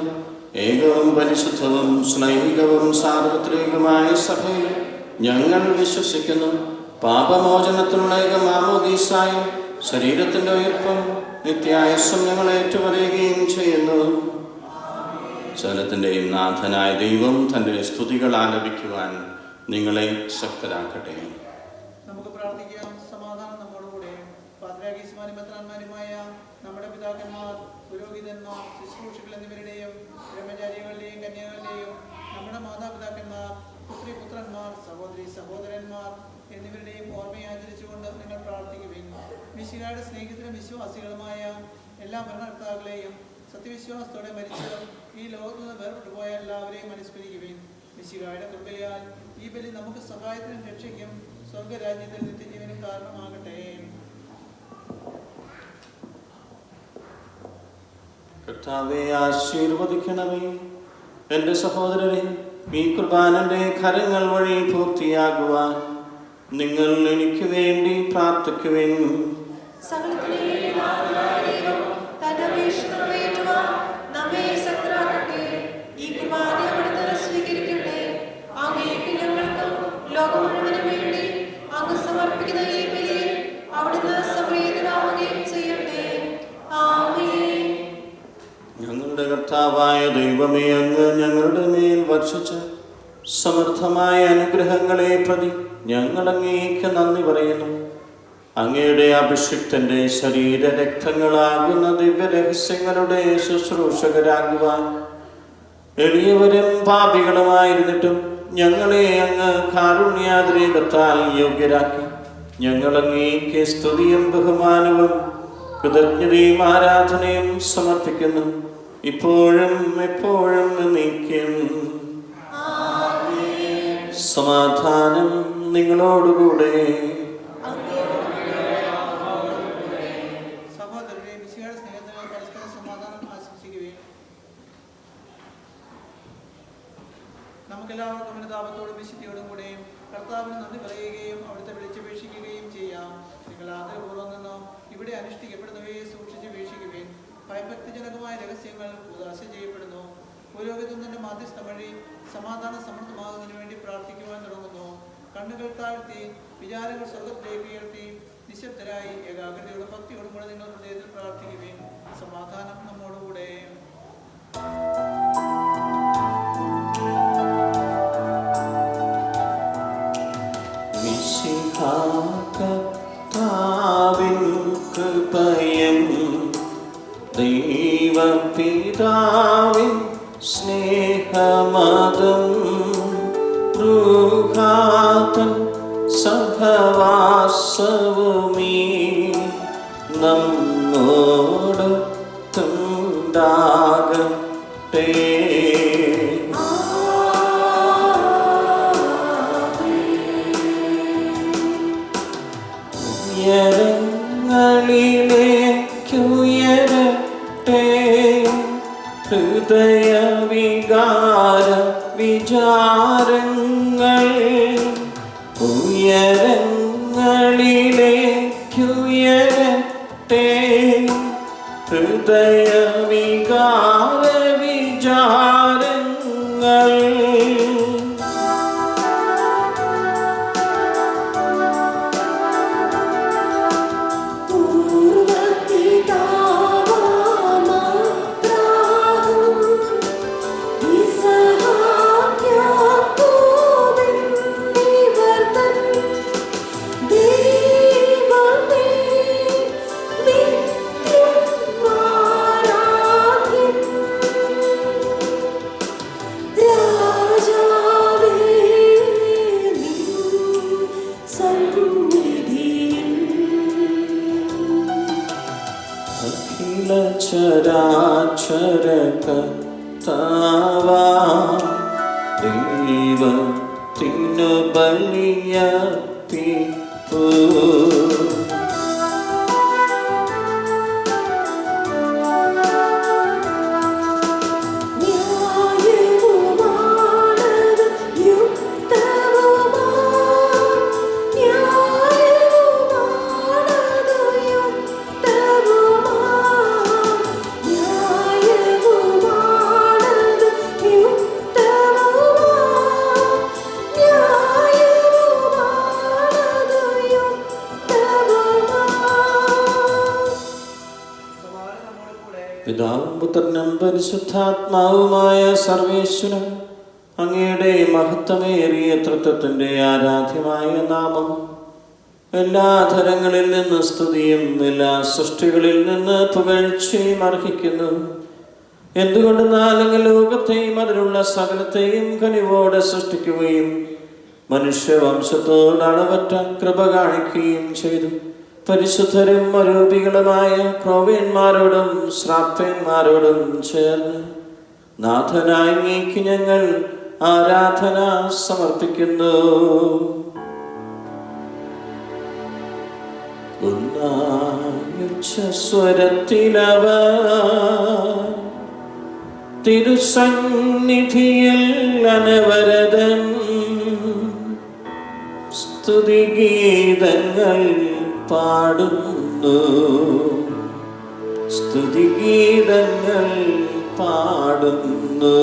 ഏകവും പരിശുദ്ധവും സ്നേഹികവും സാർവത്രികമായ സഭയിൽ ഞങ്ങൾ വിശ്വസിക്കുന്നു. പാപമോചനത്തിനുള്ള ഏക മാമോദീസായും ശരീരത്തിന്റെ ഉയർപ്പും നിത്യായുസ്സും ഞങ്ങൾ ഏറ്റുപറയുകയും ചെയ്യുന്നു. സകലത്തിന്റെയും നാഥനായ ദൈവം തന്റെ സ്തുതികൾ ആലപിക്കുവാൻ നിങ്ങളെ ശക്തരാക്കട്ടെ. നമുക്ക് പ്രാർത്ഥിക്കാം. സമാധാനം നമ്മോടുകൂടെ. പാത്രാഗീസ്മാരും മെത്രാന്മാരുമായ നമ്മുടെ പിതാക്കന്മാർ, പുരോഹിതന്മാർ, ശുശ്രൂഷകൾ എന്നിവരുടെയും ബ്രഹ്മചാരികളുടെയും കന്യകളുടെയും നമ്മുടെ മാതാപിതാക്കന്മാർ, പുത്രിപുത്രന്മാർ, സഹോദരി സഹോദരന്മാർ എന്നിവരുടെയും ഓർമ്മയെ ആചരിച്ചുകൊണ്ട് നിങ്ങൾ പ്രാർത്ഥിക്കുവിൻ. മിശിഹായുടെ സ്നേഹിതരും വിശ്വാസികളുമായ എല്ലാ ഭരണകർത്താക്കളെയും സത്യവിശ്വാസത്തോടെ മരിച്ചതും ഈ ലോകത്തു നിന്ന് വേർപെട്ടു പോയ എല്ലാവരെയും അനുസ്മരിക്കുവിൻ. മിശിഹായുടെ കൃപയാൽ ഈ ബലി നമുക്ക് സഹായത്തിനും രക്ഷയ്ക്കും സ്വർഗരാജ്യത്തിൽ നിത്യജീവനും കാരണമാകട്ടെ. കർത്താവേ, ആശീർവദിക്കണമേ. എൻ്റെ സഹോദരരെ, ഈ കുർബാനന്റെ കരങ്ങൾ വഴി പൂർത്തിയാകുവാൻ നിങ്ങൾ എനിക്ക് വേണ്ടി പ്രാർത്ഥിക്കുവിൻ. സകലത്തിന്റെയും നാഥനായ ദൈവം തന്റെ അപേക്ഷ നിറവേറ്റുവാൻ നമ്മെ ശക്തരാക്കട്ടെ. ഈ കുർബാന അവിടുന്ന് സ്വീകരിക്കട്ടെ. അങ്ങേക്ക് ഞങ്ങൾക്കും ലോകം മുഴുവനും വേണ്ടി അങ്ങ് സമർപ്പിക്കുന്ന ഈ ബലിയിൽ അവിടുന്ന് സംപ്രീതനാവുകയും ചെയ്യട്ടെ. ആമേൻ. ഞങ്ങളുടെ കർത്താവായ ദൈവമേ, അങ്ങ് ഞങ്ങളുടെ മേൽ വർഷിച്ച സമർത്ഥമായ അനുഗ്രഹങ്ങളെ പ്രതി ഞങ്ങൾ അങ്ങേക്ക് നന്ദി പറയുന്നു. അങ്ങയുടെ അഭിഷിക്തന്റെ ശരീരരക്തങ്ങളാകുന്ന ദിവ്യരഹസ്യങ്ങളുടെ ശുശ്രൂഷകരാകുവാൻ എളിയവരും പാപികളുമായിരുന്നിട്ടും ഞങ്ങളെ അങ്ങ് കാരുണ്യാതിരേകത്താൽ യോഗ്യരാക്കി. ഞങ്ങൾ അങ്ങേക്ക് സ്തുതിയും ബഹുമാനവും കൃതജ്ഞതയും ആരാധനയും സമർപ്പിക്കുന്നു, ഇപ്പോഴും എപ്പോഴും എന്നേക്കും. സമാധാനം നിങ്ങളോടുകൂടെ. സഹോദരരെ, മിശിഹായുടെ സ്നേഹത്തിനാൽ പരസ്പരം സമാധാനം ആശംസിക്കുകയും നമുക്കെല്ലാവർക്കും അനുതാപത്തോടും വിശുദ്ധിയോടും കൂടെയും കർത്താവിന് നന്ദി പറയുകയും അവിടുത്തെ വിളിച്ചപേക്ഷിക്കുകയും ചെയ്യാം. നിങ്ങൾ ആദരപൂർവ്വം നിന്നും ഇവിടെ അനുഷ്ഠിക്കപ്പെടുന്നവയെ സൂക്ഷിച്ച് വീക്ഷിക്കുകയും ഭയഭക്തിജനകമായ രഹസ്യങ്ങൾ ഉദാശ ചെയ്യപ്പെടുന്നു. പുരോഹിതൻ തന്റെ മാധ്യസ്ഥം വഴി സമാധാനം സമൃദ്ധമാകുന്നതിന് വേണ്ടി പ്രാർത്ഥിക്കുവാൻ തുടങ്ങുന്നു. കണ്ണുകൾ താഴ്ത്തി വിചാരങ്ങൾ സ്വർഗത്തിലേക്ക് ഉയർത്തി നിശബ്ദരായി ഏകാഗ്രതയോടും ഭക്തിയോടും കൂടെ നിങ്ങൾ ഹൃദയത്തിൽ പ്രാർത്ഥിക്കുകയും സമാധാനം നമ്മോടുകൂടെ. പിതാവിൻ സ്നേഹമതും റൂഹാതൻ സഹവാസവുമീ നമ്മോടൊത്തുണ്ടാകട്ടെ. ഉയരങ്ങളിലേക്കുയരട്ടെ ഹൃദയവികാര വിചാരങ്ങൾ. ഉയരങ്ങളിലേക്കുയരട്ടെ ഹൃദയവികാര വിചാരങ്ങൾ. ചരാചരകർത്താവാ ദൈവത്തിനു ബലിയർപ്പിപ്പൂ. പിതാവും പുത്രനും പരിശുദ്ധാത്മാവുമായ സർവേശ്വരൻ അങ്ങയുടെ മഹത്വമേറിയ തൃത്വത്തിന്റെ ആരാധ്യമായ നാമം എല്ലാ ധരങ്ങളിൽ നിന്ന് സ്തുതിയും എല്ലാ സൃഷ്ടികളിൽ നിന്ന് പുകഴ്ചയും അർഹിക്കുന്നു. എന്തുകൊണ്ടെന്നാൽ അങ്ങ് ലോകത്തെയും അതിലുള്ള സകലത്തെയും കനിവോടെ സൃഷ്ടിക്കുകയും മനുഷ്യവംശത്തോട് അളവറ്റ കൃപ കാണിക്കുകയും ചെയ്തു. പരിശുദ്ധരും അരൂപികളുമായ ക്രോവേന്മാരോടും ശ്രാപ്പേന്മാരോടും ചേർന്ന് നാഥനായ അങ്ങേക്ക് ഞങ്ങൾ ആരാധന സമർപ്പിക്കുന്നു. സ്വരത്തിലവ തിരുസന്നിധിയിൽ അനവരതൻ സ്തുതിഗീതങ്ങൾ പാടുന്നു. സ്തുതിഗീതങ്ങൾ പാടുന്നു.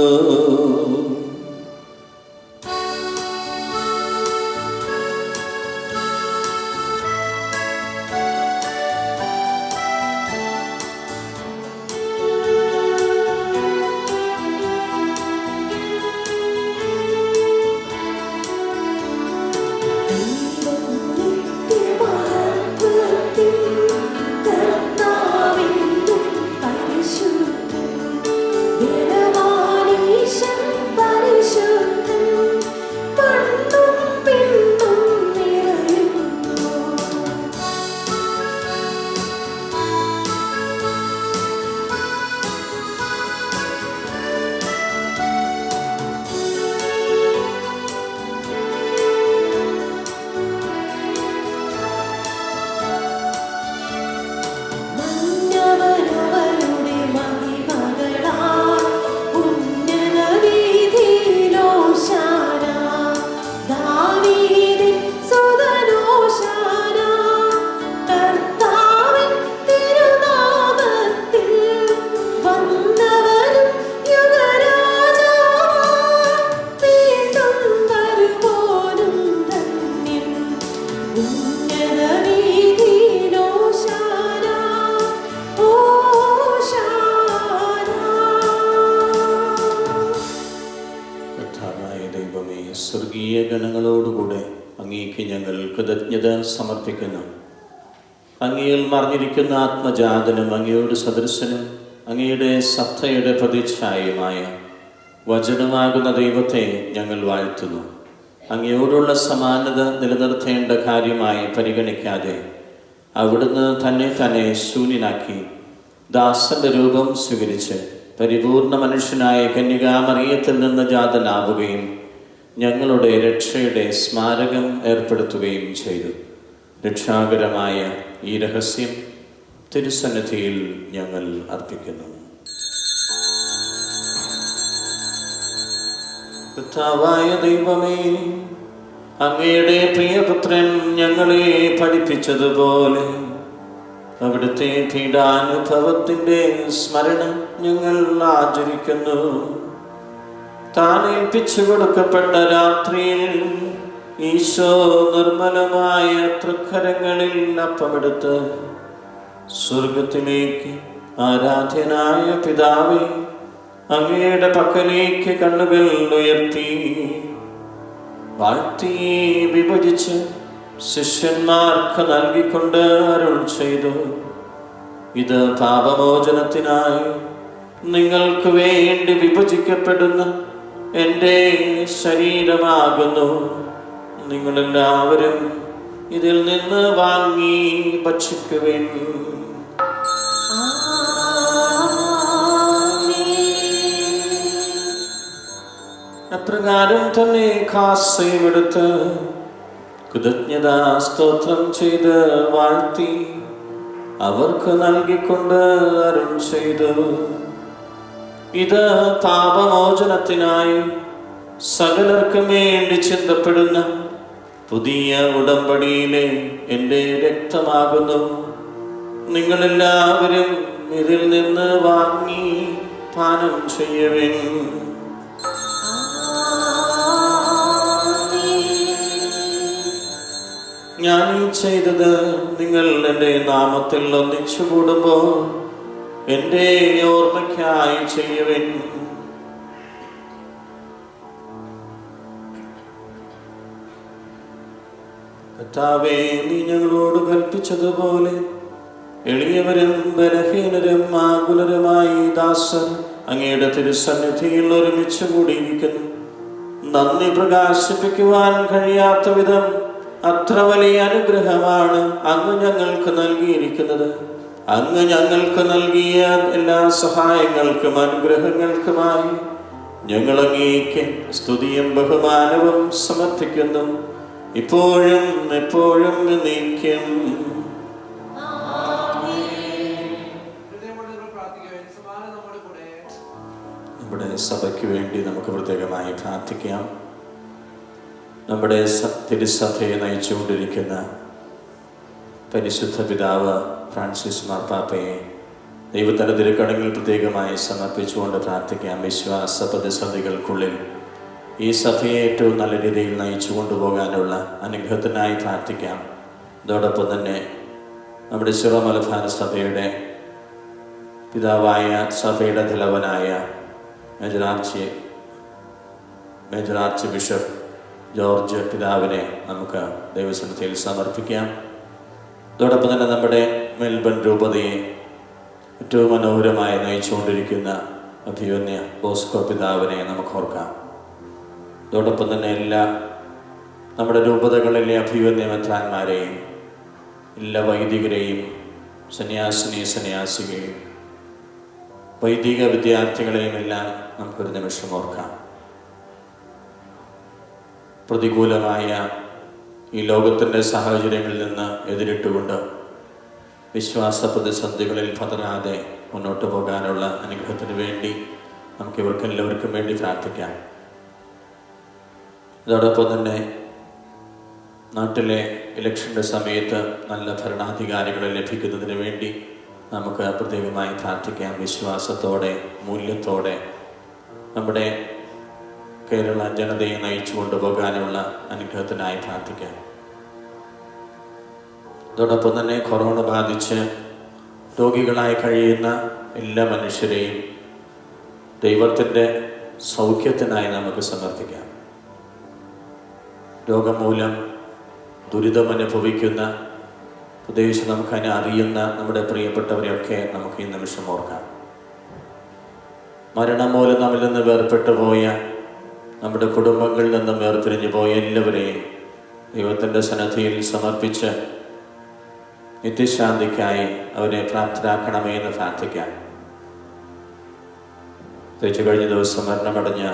സ്വർഗീയ ഗണങ്ങളോടുകൂടെ അങ്ങേക്ക് ഞങ്ങൾ കൃതജ്ഞത സമർപ്പിക്കുന്നു. അങ്ങയിൽ മറിഞ്ഞിരിക്കുന്ന ആത്മജാതനും അങ്ങയോട് സദൃശനും അങ്ങയുടെ സത്തയുടെ പ്രതിച്ഛായയുമായ വചനമാകുന്ന ദൈവത്തെ ഞങ്ങൾ വാഴ്ത്തുന്നു. അങ്ങയോടുള്ള സമാനത നിലനിർത്തേണ്ട കാര്യമായി പരിഗണിക്കാതെ അവിടുന്ന് തന്നെ ശൂന്യനാക്കി ദാസന്റെ രൂപം സ്വീകരിച്ച് പരിപൂർണ മനുഷ്യനായ കന്യകാമറിയത്തിൽ നിന്ന് ജാതനാവുകയും ഞങ്ങളുടെ രക്ഷയുടെ സ്മാരകം ഏർപ്പെടുത്തുകയും ചെയ്തു. രക്ഷാകരമായ ഈ രഹസ്യം തിരുസന്നിധിയിൽ ഞങ്ങൾ അർപ്പിക്കുന്നു. കർത്താവായ ദൈവമേ, അങ്ങയുടെ പ്രിയപുത്രൻ ഞങ്ങളെ പഠിപ്പിച്ചതുപോലെ അവിടുത്തെ പീഡാനുഭവത്തിൻ്റെ സ്മരണ ഞങ്ങൾ ആചരിക്കുന്നു. താൻ ഏൽപ്പിച്ചു കൊടുക്കപ്പെട്ട രാത്രിയിൽ ഈശോ നിർമ്മലമായ തൃക്കരങ്ങളിൽ അപ്പമെടുത്ത് സ്വർഗത്തിലേക്ക് ആരാധ്യനായ പിതാവേ, അങ്ങയുടെ പക്കലേക്ക് കണ്ണുകൾ ഉയർത്തി വാഴ്ത്തി വിഭജിച്ച് ശിഷ്യന്മാർക്ക് നൽകിക്കൊണ്ട് അരുൾ ചെയ്തു: ഇത് പാപമോചനത്തിനായി നിങ്ങൾക്ക് വേണ്ടി വിഭജിക്കപ്പെടുന്ന എൻ്റെ ശരീരമാകുന്നു. നിങ്ങളെല്ലാവരും ഇതിൽ നിന്ന് വാങ്ങി ഭക്ഷിക്കുവിൻ. അപ്രകാരം തന്നെ കാസയുമെടുത്ത് കൃതജ്ഞതാ സ്തോത്രം ചെയ്ത് വാഴ്ത്തി അവർക്ക് നൽകിക്കൊണ്ട് അരുൾ ചെയ്തു: ഇത് പാപമോചനത്തിനായി സകലർക്കും വേണ്ടി ചിന്തപ്പെടുന്ന പുതിയ ഉടമ്പടിയിലെ എൻ്റെ രക്തമാകുന്നു. നിങ്ങളെല്ലാവരും ഇതിൽ നിന്ന് വാങ്ങി പാനം ചെയ്യുവിൻ. ഞാൻ ഈ ചെയ്തത് നിങ്ങൾ എൻ്റെ നാമത്തിൽ ഒന്നിച്ചു കൂടുമ്പോൾ എൻ്റെ ഓർമ്മയ്ക്കായി ചെയ്യുവിൻ. കർത്താവേ, നീ ഞങ്ങളോട് കൽപ്പിച്ചതുപോലെ എളിയവരും ബലഹീനരും ആകുലരുമായി ദാസർ അങ്ങയുടെ തിരുസന്നിധിയിൽ ഒരുമിച്ച് കൂടിയിരിക്കുന്നു. നന്ദി പ്രകാശിപ്പിക്കുവാൻ കഴിയാത്ത വിധം അത്ര വലിയ അനുഗ്രഹമാണ് അങ്ങ് ഞങ്ങൾക്ക് നൽകിയിരിക്കുന്നത്. അങ്ങ് ഞങ്ങൾക്ക് നൽകിയ എല്ലാ സഹായങ്ങൾക്കും അനുഗ്രഹങ്ങൾക്കുമായി ഞങ്ങൾ അങ്ങേക്ക് സ്തുതിയും ബഹുമാനവും സമർപ്പിക്കുന്നു, ഇപ്പോഴും എപ്പോഴും നീക്കും. നമ്മുടെ സഭയ്ക്ക് വേണ്ടി നമുക്ക് പ്രത്യേകമായി പ്രാർത്ഥിക്കാം. നമ്മുടെ തിരുസഭയെ നയിച്ചുകൊണ്ടിരിക്കുന്ന പരിശുദ്ധ പിതാവ് ഫ്രാൻസിസ് മാർപ്പാപ്പയെ ദൈവത്തിൻ്റെ തിരുക്കടങ്ങിൽ പ്രത്യേകമായി സമർപ്പിച്ചുകൊണ്ട് പ്രാർത്ഥിക്കാം. വിശ്വാസ പ്രതിസന്ധികൾക്കുള്ളിൽ ഈ സഭയെ ഏറ്റവും നല്ല രീതിയിൽ നയിച്ചു കൊണ്ടുപോകാനുള്ള അനുഗ്രഹത്തിനായി പ്രാർത്ഥിക്കാം. അതോടൊപ്പം തന്നെ നമ്മുടെ സിറോ മലബാർ സഭയുടെ പിതാവായ സഭയുടെ തലവനായ മേജർ ആർച്ച് ബിഷപ്പ് ജോർജ് പിതാവിനെ നമുക്ക് ദൈവസന്നിധിയിൽ സമർപ്പിക്കാം. അതോടൊപ്പം തന്നെ നമ്മുടെ മെൽബൺ രൂപതയെ ഏറ്റവും മനോഹരമായി നയിച്ചുകൊണ്ടിരിക്കുന്ന അഭിമന്യ ബോസ്കോ പിതാവിനെ നമുക്ക് ഓർക്കാം. അതോടൊപ്പം തന്നെ എല്ലാ നമ്മുടെ രൂപതകളിലെ അഭിമന്യ മെത്രാന്മാരെയും എല്ലാ വൈദികരെയും സന്യാസിനിയെയും വൈദിക വിദ്യാർത്ഥികളെയും എല്ലാം നമുക്കൊരു നിമിഷം ഓർക്കാം. പ്രതികൂലമായ ഈ ലോകത്തിൻ്റെ സാഹചര്യങ്ങളിൽ നിന്ന് എതിരിട്ടുകൊണ്ട് വിശ്വാസ പ്രതിസന്ധികളിൽ പതരാതെ മുന്നോട്ട് പോകാനുള്ള അനുഗ്രഹത്തിന് വേണ്ടി നമുക്ക് ഇവർക്കെല്ലാവർക്കും വേണ്ടി പ്രാർത്ഥിക്കാം. അതോടൊപ്പം തന്നെ നാട്ടിലെ ഇലക്ഷൻ്റെ സമയത്ത് നല്ല ഭരണാധികാരികളെ ലഭിക്കുന്നതിന് വേണ്ടി നമുക്ക് പ്രത്യേകമായി പ്രാർത്ഥിക്കാം. വിശ്വാസത്തോടെ മൂല്യത്തോടെ നമ്മുടെ കേരള ജനതയെ നയിച്ചു കൊണ്ടുപോകാനുള്ള അനുഗ്രഹത്തിനായി പ്രാർത്ഥിക്കാം. അതോടൊപ്പം തന്നെ കൊറോണ ബാധിച്ച് രോഗികളായി കഴിയുന്ന എല്ലാ മനുഷ്യരെയും ദൈവത്തിൻ്റെ സൗഖ്യത്തിനായി നമുക്ക് സമർപ്പിക്കാം. രോഗം മൂലം ദുരിതമനുഭവിക്കുന്ന, പ്രത്യേകിച്ച് നമുക്കതിനെ അറിയുന്ന നമ്മുടെ പ്രിയപ്പെട്ടവരെയൊക്കെ നമുക്ക് ഈ നിമിഷം ഓർക്കാം. മരണം മൂലം നമ്മിൽ നിന്ന് വേർപെട്ടു പോയ, നമ്മുടെ കുടുംബങ്ങളിൽ നിന്നും വേർപിരിഞ്ഞു പോയ എല്ലാവരെയും ദൈവത്തിൻ്റെ സന്നിധിയിൽ സമർപ്പിച്ച് നിത്യശാന്തിക്കായി അവരെ പ്രാപ്തരാക്കണമേ എന്ന് പ്രാർത്ഥിക്കാം. പ്രത്യേകിച്ച് കഴിഞ്ഞ ദിവസം മരണമടഞ്ഞ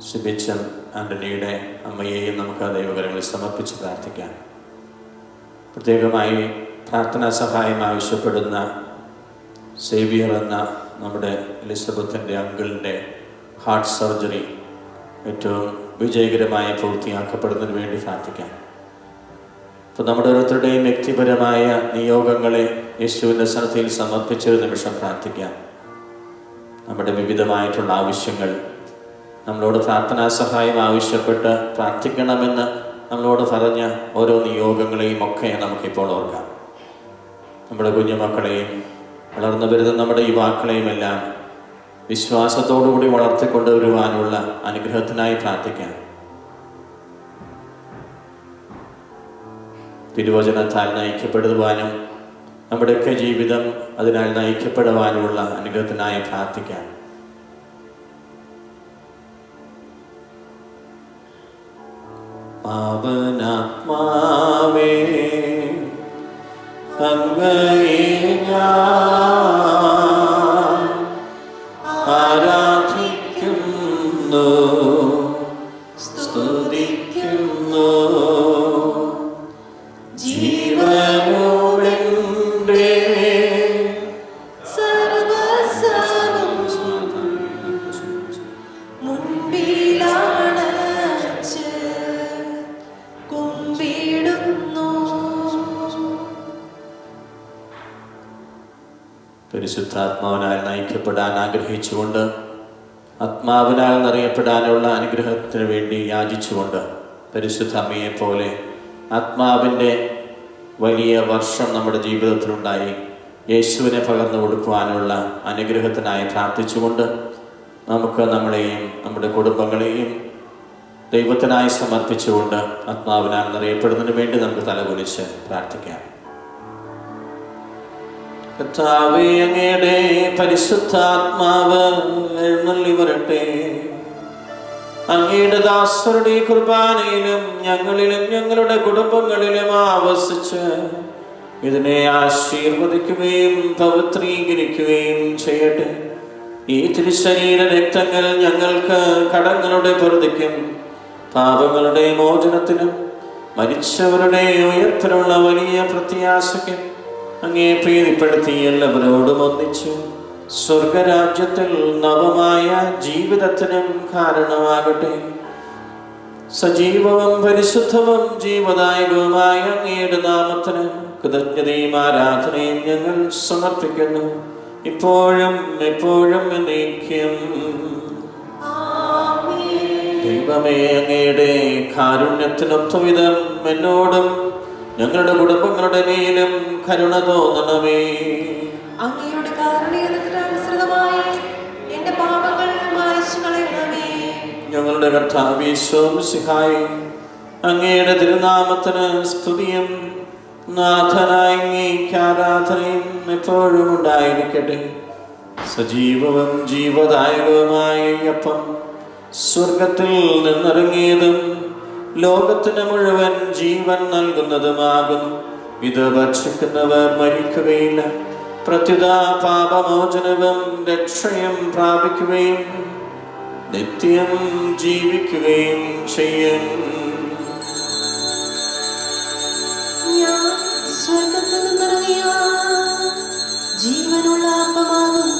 സിബിച്ചൻ ആൻ്റണിയുടെ അമ്മയെയും നമുക്ക് ദൈവകരങ്ങളിൽ സമർപ്പിച്ച് പ്രാർത്ഥിക്കാം. പ്രത്യേകമായി പ്രാർത്ഥനാ സഹായം ആവശ്യപ്പെടുന്ന സേവിയർ എന്ന നമ്മുടെ എലിസബത്തിൻ്റെ അങ്കിളിൻ്റെ ഹാർട്ട് സർജറി ഏറ്റവും വിജയകരമായി പൂർത്തിയാക്കപ്പെടുന്നതിന് വേണ്ടി പ്രാർത്ഥിക്കാം. അപ്പോൾ നമ്മുടെ ഓരോരുത്തരുടെയും വ്യക്തിപരമായ നിയോഗങ്ങളെ യേശുവിൻ്റെ സന്നിധിയിൽ സമർപ്പിച്ചൊരു നിമിഷം പ്രാർത്ഥിക്കാം. നമ്മുടെ വിവിധമായിട്ടുള്ള ആവശ്യങ്ങൾ, നമ്മളോട് പ്രാർത്ഥനാ സഹായം ആവശ്യപ്പെട്ട് പ്രാർത്ഥിക്കണമെന്ന് നമ്മളോട് പറഞ്ഞ ഓരോ നിയോഗങ്ങളെയും ഒക്കെ നമുക്കിപ്പോൾ ഓർക്കാം. നമ്മുടെ കുഞ്ഞുമക്കളെയും വളർന്നു വരുന്ന നമ്മുടെ യുവാക്കളെയും എല്ലാം വിശ്വാസത്തോടുകൂടി വളർത്തിക്കൊണ്ടുവരുവാനുള്ള അനുഗ്രഹത്തിനായി പ്രാർത്ഥിക്കാം. തിരുവചനത്താൽ നയിക്കപ്പെടുവാനും നമ്മുടെയൊക്കെ ജീവിതം അതിനാൽ നയിക്കപ്പെടുവാനുമുള്ള അനുഗ്രഹത്തിനായി പ്രാർത്ഥിക്കാം. പാവനാത്മാവേ അങ്ങയെ ഞാൻ ആരാധിക്കുന്നു, സ്തുതിക്കുന്നു. ജീവനോടെൻ്റെ സർവ്വസ്വവും മുൻപിലണച്ച് കുമ്പിടുന്നു. പരിശുദ്ധാത്മാവിനാൽ നയിക്കപ്പെടാൻ ആഗ്രഹിച്ചുകൊണ്ട്, ആത്മാവിനാൽ നിറയപ്പെടാനുള്ള അനുഗ്രഹത്തിന് വേണ്ടി യാചിച്ചുകൊണ്ട്, പരിശുദ്ധ അമ്മയെ പോലെ ആത്മാവിൻ്റെ വലിയ വർഷം നമ്മുടെ ജീവിതത്തിലുണ്ടായി യേശുവിനെ പകർന്നു കൊടുക്കുവാനുള്ള അനുഗ്രഹത്തിനായി പ്രാർത്ഥിച്ചുകൊണ്ട് നമുക്ക് നമ്മളെയും നമ്മുടെ കുടുംബങ്ങളെയും ദൈവത്തിനായി സമർപ്പിച്ചുകൊണ്ട് ആത്മാവിനാൽ നിറയപ്പെടുന്നതിന് വേണ്ടി നമുക്ക് തലകുനിച്ച് പ്രാർത്ഥിക്കാം. കർത്താവേ, അങ്ങയുടെ പരിശുദ്ധാത്മാവ് എഴുന്നള്ളി വരട്ടെ. അങ്ങയുടെ ദാസരുടെ കുർബാനയിലും ഞങ്ങളിലും ഞങ്ങളുടെ കുടുംബങ്ങളിലും ആവസിച്ച് ഇതിനെ ആശീർവദിക്കുകയും പവിത്രീകരിക്കുകയും ചെയ്യട്ടെ. ഈ തിരുശരീര രക്തങ്ങൾ ഞങ്ങൾക്ക് കടങ്ങളുടെ പൊറുതിക്കും പാപങ്ങളുടെ മോചനത്തിനും മരിച്ചവരുടെ ഉയർത്തിനുള്ള വലിയ പ്രത്യാശയ്ക്കും അങ്ങേ പ്രീതിപ്പെടുത്തി എല്ലാവരോടും ഒന്നിച്ച് സ്വർഗരാജ്യത്തിൽ നവമായ ജീവിതത്തിനും കാരണമാകട്ടെ. സജീവവും പരിശുദ്ധവും ജീവദായകവുമായ അങ്ങയുടെ നാമത്തിന് കൃതജ്ഞതയും ആരാധനയും ഞങ്ങൾ സമർപ്പിക്കുന്നു, ഇപ്പോഴും എപ്പോഴും എന്നേക്കും. ദൈവമേ, അങ്ങയുടെ കാരുണ്യത്തിനൊത്തവിധം എന്നോടും ഞങ്ങളുടെ കുടുംബങ്ങളുടെ മേലും കരുണ തോന്നണമേ. അങ്ങയുടെ കാരുണ്യത്തിനനുസൃതമായി എന്റെ പാപങ്ങൾ മായ്ച്ചു കളയണമേ. ഞങ്ങളുടെ കർത്താവേ ഈശോ മിശിഹായേ, അങ്ങയുടെ തിരുനാമത്തിന് സ്തുതിയും നാഥനായ അങ്ങേയ്ക്ക് ആരാധനയും എപ്പോഴും ഉണ്ടായിരിക്കട്ടെ. സജീവവും ജീവദായകവുമായ അപ്പം സ്വർഗത്തിൽ നിന്നിറങ്ങിയതും ലോകത്തിന് മുഴുവൻ ജീവൻ നൽകുന്നതുമാകുന്നു. ഇത് ഭക്ഷിക്കുന്നവർ മരിക്കുകയില്ല, പ്രത്യുത പാപമോചനവും രക്ഷയും പ്രാപിക്കുകയും നിത്യം ജീവിക്കുകയും ചെയ്യും. ഞാൻ സ്വർഗത്തിൽ നിന്നിറങ്ങിയ ജീവനുള്ള അപ്പമാകുന്നു.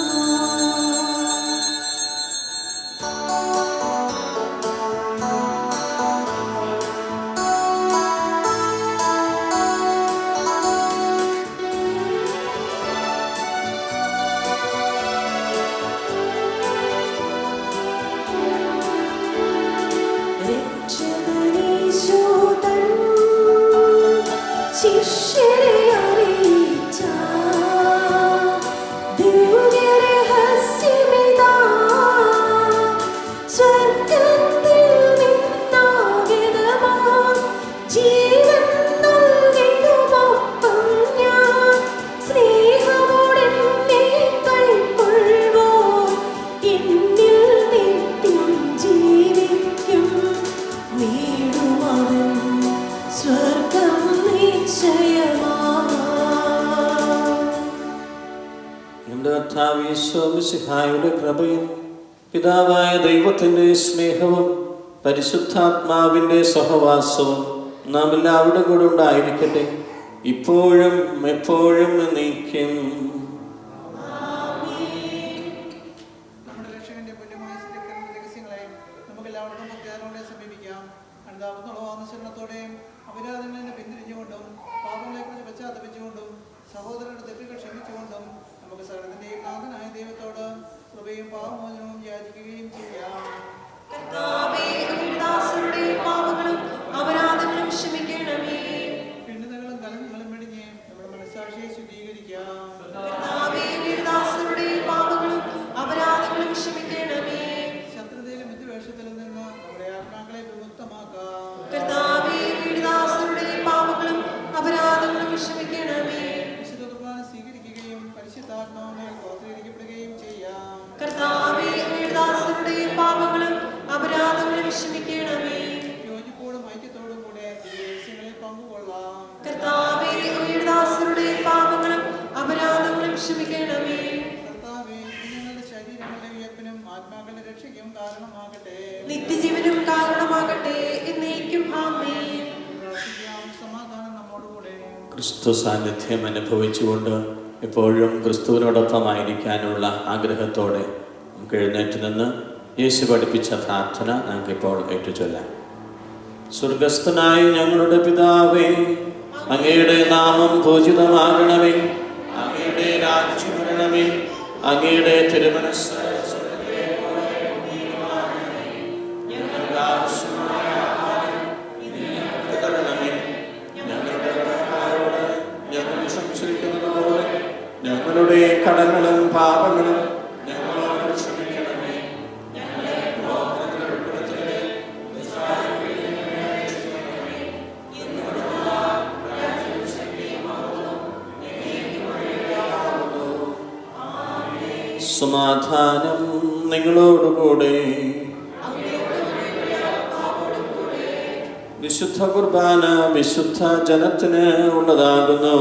ശിഷ്യരെ അറിയിച്ച ദിവ്യരഹസ്യമിതാ, സ്വർഗ്ഗത്തിൽ നിന്നാഗതമാം ജീവൻ നൽകിടുമപ്പം ഞാൻ. സ്നേഹമോടെന്നെ കൈക്കൊള്ളുവോരേ, കർത്താവ് ഈശോ മിശിഹായുടെ കൃപയും പിതാവായ ദൈവത്തിൻ്റെ സ്നേഹവും പരിശുദ്ധാത്മാവിൻ്റെ സഹവാസവും നാം എല്ലാവരുടെ കൂടെ ഉണ്ടായിരിക്കട്ടെ, ഇപ്പോഴും എപ്പോഴും എന്നേക്കും. നമ്മുടെ രക്ഷകന്റെ പുണ്യമായ രഹസ്യങ്ങളെ നമുക്ക് എല്ലാവർക്കും ഭക്തിയോടെ സമീപിക്കാം. അനുതാപത്തോളം ശരണത്തോടെയും അപരാധങ്ങളിൽ നിന്ന് പിന്തിരിഞ്ഞുകൊണ്ടും പാപങ്ങളെക്കുറിച്ച് പശ്ചാത്തപിച്ചുകൊണ്ടും സഹോദരരുടെ തെറ്റുകൾ ക്ഷമിച്ചുകൊണ്ടും നമുക്ക് സകലത്തിന്റെയും നാഥനായ ദൈവത്തോട് കൃപയും പാപമോചനവും യാചിക്കുകയും ചെയ്യാം. പിന്നതകളും കലങ്ങളും വെടിഞ്ഞ് നമ്മുടെ മനസ്സാക്ഷിയെ ശുദ്ധീകരിക്കാം. ശത്രുതയിലും വിദ്വേഷത്തിലും നിന്ന് നമ്മുടെ ആത്മാക്കളെ വിമുക്തമാക്കാം. വിശുദ്ധ കുർബാന സ്വീകരിക്കുകയും പരിശുദ്ധാത്മാവിനെ കോർത്തിരിക്കപ്പെടുകയും ചെയ്യാം. യോജിപ്പോടും ഐക്യത്തോടും കൂടെ ഈ രഹസ്യങ്ങളിൽ പങ്കുകൊള്ളാം. കർത്താവേ, നിങ്ങളുടെ ശരീരങ്ങളുടെ ഉയർപ്പിനും ആത്മാക്കളുടെ രക്ഷയ്ക്കും കാരണമാകട്ടെ. നിത്യജീവനും കാരണമാകട്ടെ എന്നേക്കും. ആമേൻ. പ്രാർത്ഥിക്കാം. സമാധാനം നമ്മോടുകൂടെ. ക്രിസ്തു സാന്നിധ്യം അനുഭവിച്ചുകൊണ്ട് എപ്പോഴും ക്രിസ്തുവിനോടൊപ്പമായിരിക്കാനുള്ള ആഗ്രഹത്തോടെ നമുക്ക് എഴുന്നേറ്റ് നിന്ന് യേശു പഠിപ്പിച്ച പ്രാർത്ഥന നമുക്കിപ്പോൾ ഏറ്റുചൊല്ലാം. സ്വർഗസ്ഥനായ ഞങ്ങളുടെ പിതാവേ, അങ്ങയുടെ നാമം പൂജിതമാകണമേ, അങ്ങയുടെ രാജ്യം വരണമേ, അങ്ങയുടെ തിരുമനസ്സ് സ്വർഗ്ഗത്തിലെ പോലെ ഭൂമിയിലുമാകണമേ. ഞങ്ങൾക്ക് ആവശ്യമായ ആഹാരം ഇന്ന് ഞങ്ങൾക്ക് തരണമേ. ഞങ്ങളുടെ കടക്കാരോട് ഞങ്ങൾ ക്ഷമിച്ചിരിക്കുന്നത് പോലെ ഞങ്ങളുടെ കടങ്ങളും പാപങ്ങളും ഞങ്ങളോട് ക്ഷമിക്കണമേ. ഞങ്ങളെ പ്രലോഭനത്തിൽ ഉൾപ്പെടുത്തരുതേ, ദുഷ്ടാരൂപിയിൽ നിന്ന് ഞങ്ങളെ രക്ഷിക്കണമേ. എന്നുള്ള രാജ്യവും ശക്തിയും മഹത്വവും എന്നേക്കും അങ്ങയുടേതാകുന്നു. ആമേൻ. സമാധാനം നിങ്ങളോടുകൂടെ. വിശുദ്ധ കുർബാന വിശുദ്ധ ജനത്തിന് ഉള്ളതാകുന്നു.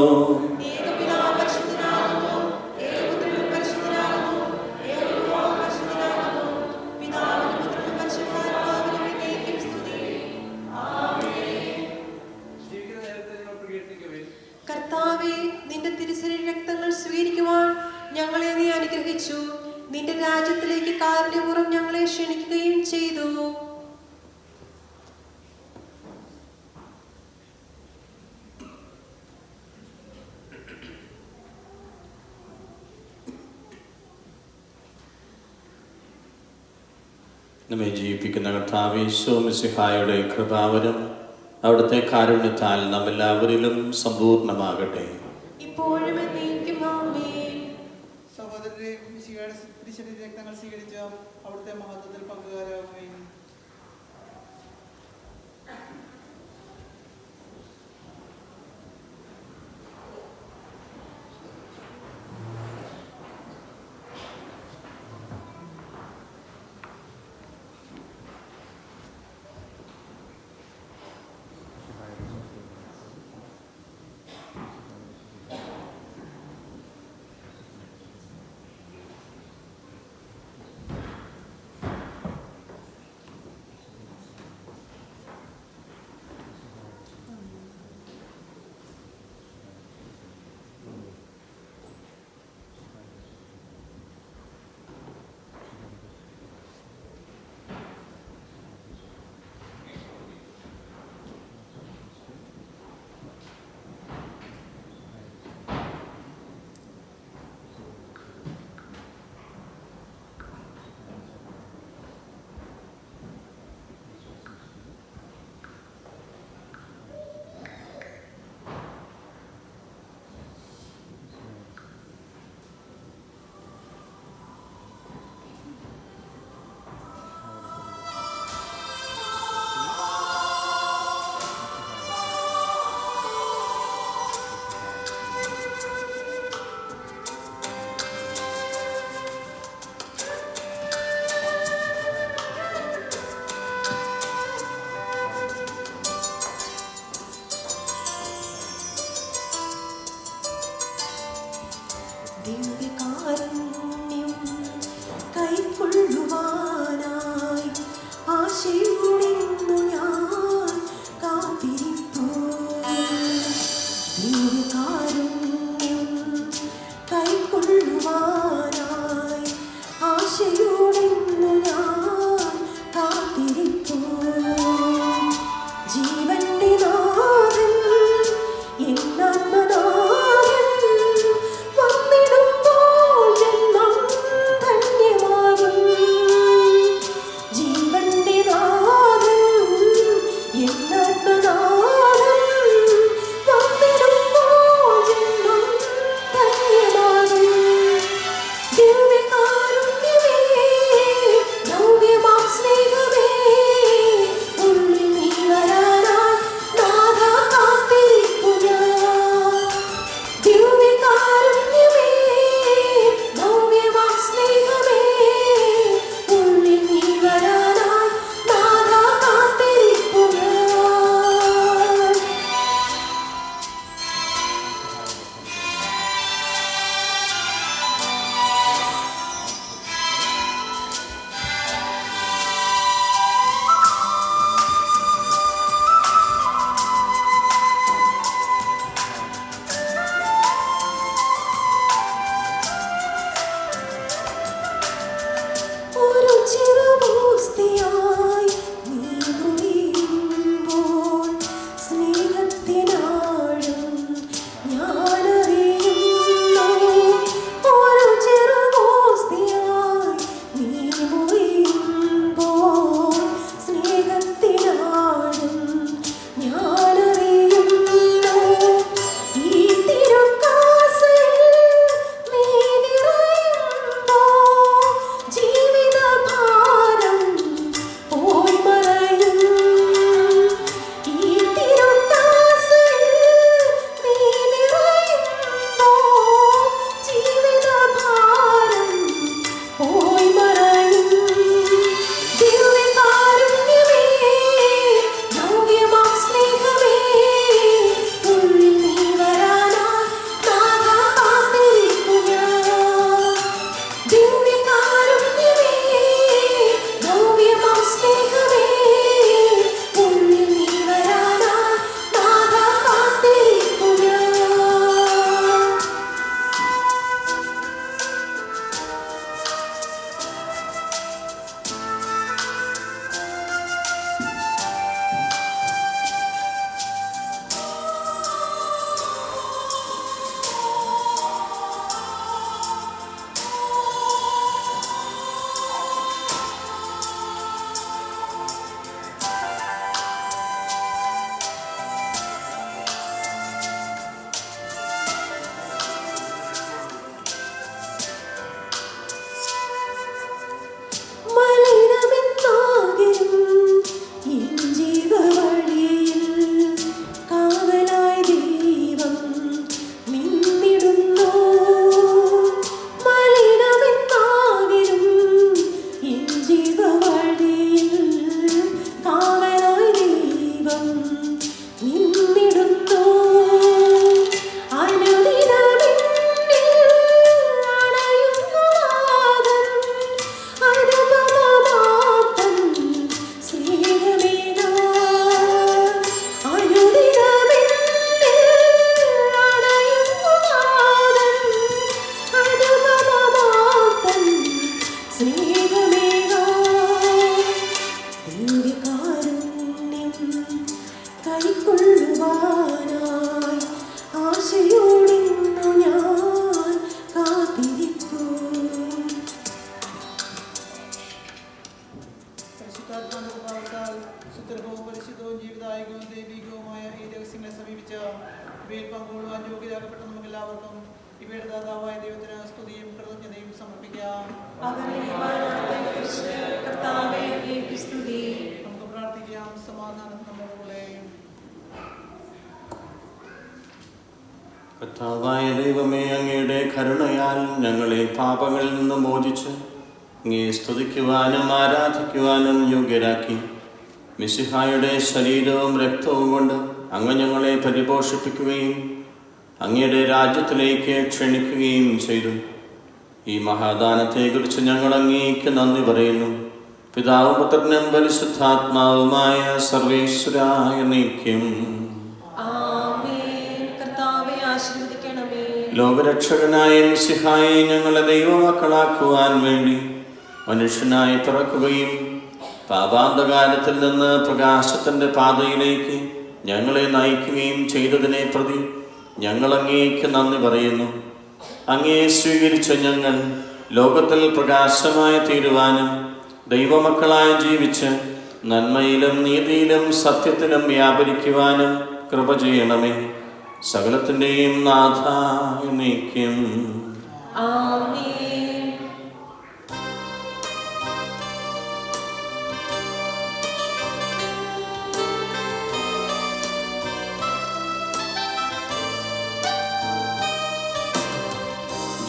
കർത്താവേ, നിന്റെ തിരുശരീര രക്തങ്ങൾ സ്വീകരിക്കുവാൻ ഞങ്ങളെ നീ അനുഗ്രഹിച്ചു. നിന്റെ രാജ്യത്തിലേക്ക് കാരുണ്യപൂർവ്വം ഞങ്ങളെ ക്ഷണിക്കുകയും ചെയ്തു. നമ്മെ ജീവിപ്പിക്കുന്ന കർത്താവ് ഈശോ മിശിഹായുടെ കൃപാവരം അവിടുത്തെ കാരുണ്യത്താൽ നാം എല്ലാവരിലും സമ്പൂർണ്ണമാകട്ടെ, ഇപ്പോഴും എന്നേക്കും. ആമേൻ. സഹോദരരെ, മിശിഹായുടെ തിരുശരീര രക്തങ്ങൾ സ്വീകരിച്ച അവിടുത്തെ മഹത്വത്തിൽ പങ്കുകാരാകുകയും ദിവ്യകാരുണ്യം യോഗ്യരാകപ്പെട്ട നമുക്ക് എല്ലാവർക്കും ഇവയുടെ ദാതാവായ ദൈവത്തിന് സ്തുതിയും കൃതജ്ഞതയും സമർപ്പിക്കാം. നമുക്ക് പ്രാർത്ഥിക്കാം. സമാധാനം നമ്മുടെ കൂടെ. കർത്താവായ ദൈവമേ, അങ്ങയുടെ കരുണയാൽ ഞങ്ങളെ പാപങ്ങളിൽ നിന്ന് മോചിച്ച് അങ്ങയെ സ്തുതിക്കുവാനും ആരാധിക്കുവാനും യോഗ്യരാക്കി. മിശിഹായുടെ ശരീരവും രക്തവും കൊണ്ട് അങ്ങ് ഞങ്ങളെ പരിപോഷിപ്പിക്കുകയും അങ്ങയുടെ രാജ്യത്തിലേക്ക് ക്ഷണിക്കുകയും ചെയ്തു. ഈ മഹാദാനത്തെക്കുറിച്ച് ഞങ്ങൾ അങ്ങേക്ക് നന്ദി പറയുന്നു. പിതാവും പുത്രനും പരിശുദ്ധാത്മാവുമായ സർവേശ്വരായ നീക്കം. ലോകരക്ഷകനായ മിശിഹായെ ഞങ്ങളെ ദൈവമക്കളാക്കുവാൻ വേണ്ടി മനുഷ്യനായി പിറക്കുകയും പാപാന്തകാരത്തിൽ നിന്ന് പ്രകാശത്തിൻ്റെ പാതയിലേക്ക് ഞങ്ങളെ നയിക്കുകയും ചെയ്തതിനെ പ്രതി ഞങ്ങൾ അങ്ങേക്ക് നന്ദി പറയുന്നു. അങ്ങയെ സ്വീകരിച്ച ഞങ്ങൾ ലോകത്തിൽ പ്രകാശമായി തീരുവാനും ദൈവമക്കളായി ജീവിച്ച് നന്മയിലും നീതിയിലും സത്യത്തിലും വ്യാപരിക്കുവാനും കൃപ ചെയ്യണമേ. സകലത്തിൻ്റെയും നാഥ എന്നേക്കും.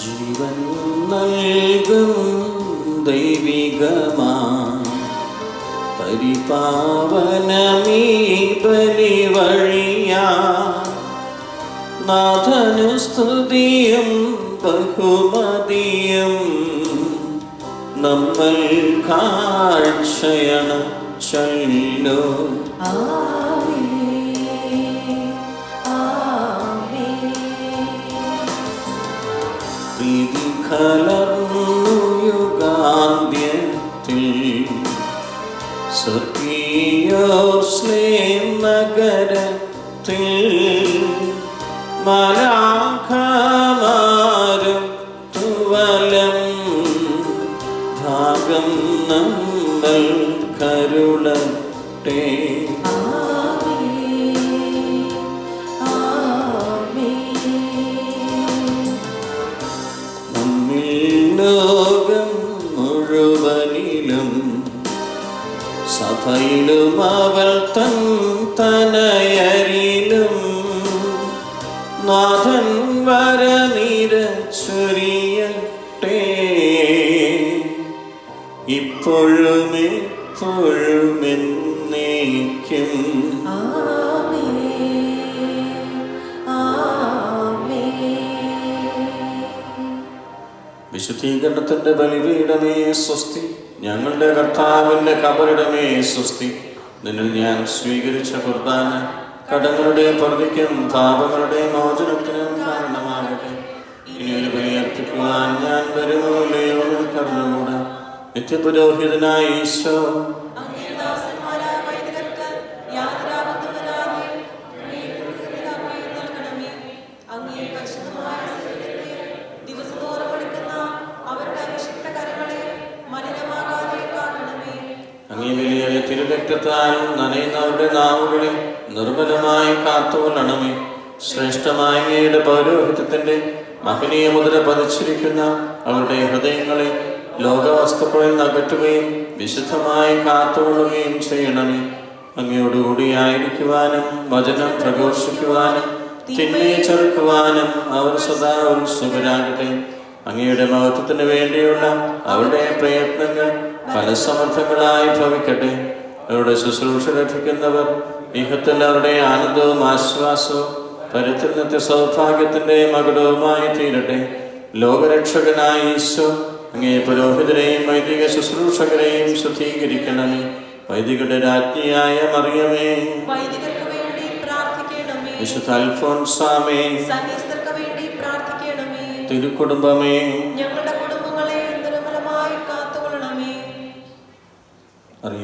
ജീവൻ നൽകും ദൈവികമാ പരിപാവനമീ ബലി വഴിയാ നാഥനു സ്തുതിയും ബഹുമതിയും നമ്മൾ കാഴ്ചയണ ചൊല്ലോ. പ്രീതി കലർന്നു യുഗാന്ത്യത്തിൽ സ്വർഗീയോസ്ലേം നഗരത്തിൽ മാലാഖമാരും തുവലം ഭാഗം നമ്മൾ കരുളട്ടെ. നമ്മിൽ ലോകം മുഴുവനിലും സഭയിലും അവൾ തൻ തനയരിലും നാഥൻ വരനിരച്ചൊരിയട്ടെ. ഇപ്പോഴും എപ്പോഴും എന്നേക്കും. വിശുദ്ധീകരണത്തിന്റെ ബലിപീഠമേ സ്വസ്തി. ഞങ്ങളുടെ കർത്താവിന്റെ കബറിടമേ സ്വസ്തി. നിന്നിൽ ഞാൻ സ്വീകരിച്ച കുർബാന കടങ്ങളുടെ പ്രതിക്കും പാപങ്ങളുടെ മോചനത്തിനും കാരണമാകട്ടെ. ഇനി ഒരു ബലിയർപ്പിക്കുവാൻ ഞാൻ വരുമോലെയോ കർണകൂട. നിത്യപുരോഹിതനായ ഈശോ അങ്ങേ വലിയ തിരുരക്തത്താൽ നനയുന്നവരുടെ നാവുകളെ നിർമ്മലമായി കാത്തുകൊള്ളണമേ. ശ്രേഷ്ഠമായ അങ്ങയുടെ പൗരോഹിത്യത്തിന്റെ മഹനീയ മുദ്ര പതിച്ചിരിക്കുന്ന അവരുടെ ഹൃദയങ്ങളെ ലോകവസ്തുക്കളിൽ നിന്ന് അകറ്റുകയും വിശുദ്ധമായി കാത്തുകൊള്ളുകയും ചെയ്യണമേ. അങ്ങയോടുകൂടിയായിരിക്കുവാനും വചനം പ്രഘോഷിക്കുവാനും തിന്മയെ ചെറുക്കുവാനും അവർ സദാ ഉത്സുകരാകട്ടെ. അങ്ങയുടെ മഹത്വത്തിന് വേണ്ടിയുള്ള അവരുടെ പ്രയത്നങ്ങൾ ഫലസമർത്ഥങ്ങളായി ഭവിക്കട്ടെ. അവരുടെ ശുശ്രൂഷ ലഭിക്കുന്നവർ ഇഹത്തിൽ അവരുടെ ആനന്ദവും ആശ്വാസവും പരിത്യനത്തെ സൗഭാഗ്യത്തിന്റെ മകുടവുമായി തീരട്ടെ. ലോകരക്ഷകനായ ഈശോ അങ്ങേ പുരോഹിതരെയും വൈദിക ശുശ്രൂഷകരെയും ശുദ്ധീകരിക്കണമേ. വൈദികരുടെ രാജ്ഞിയായ മറിയമേ, വിശുദ്ധ അൽഫോൻസാമേ, തിരുക്കുടുംബമേ,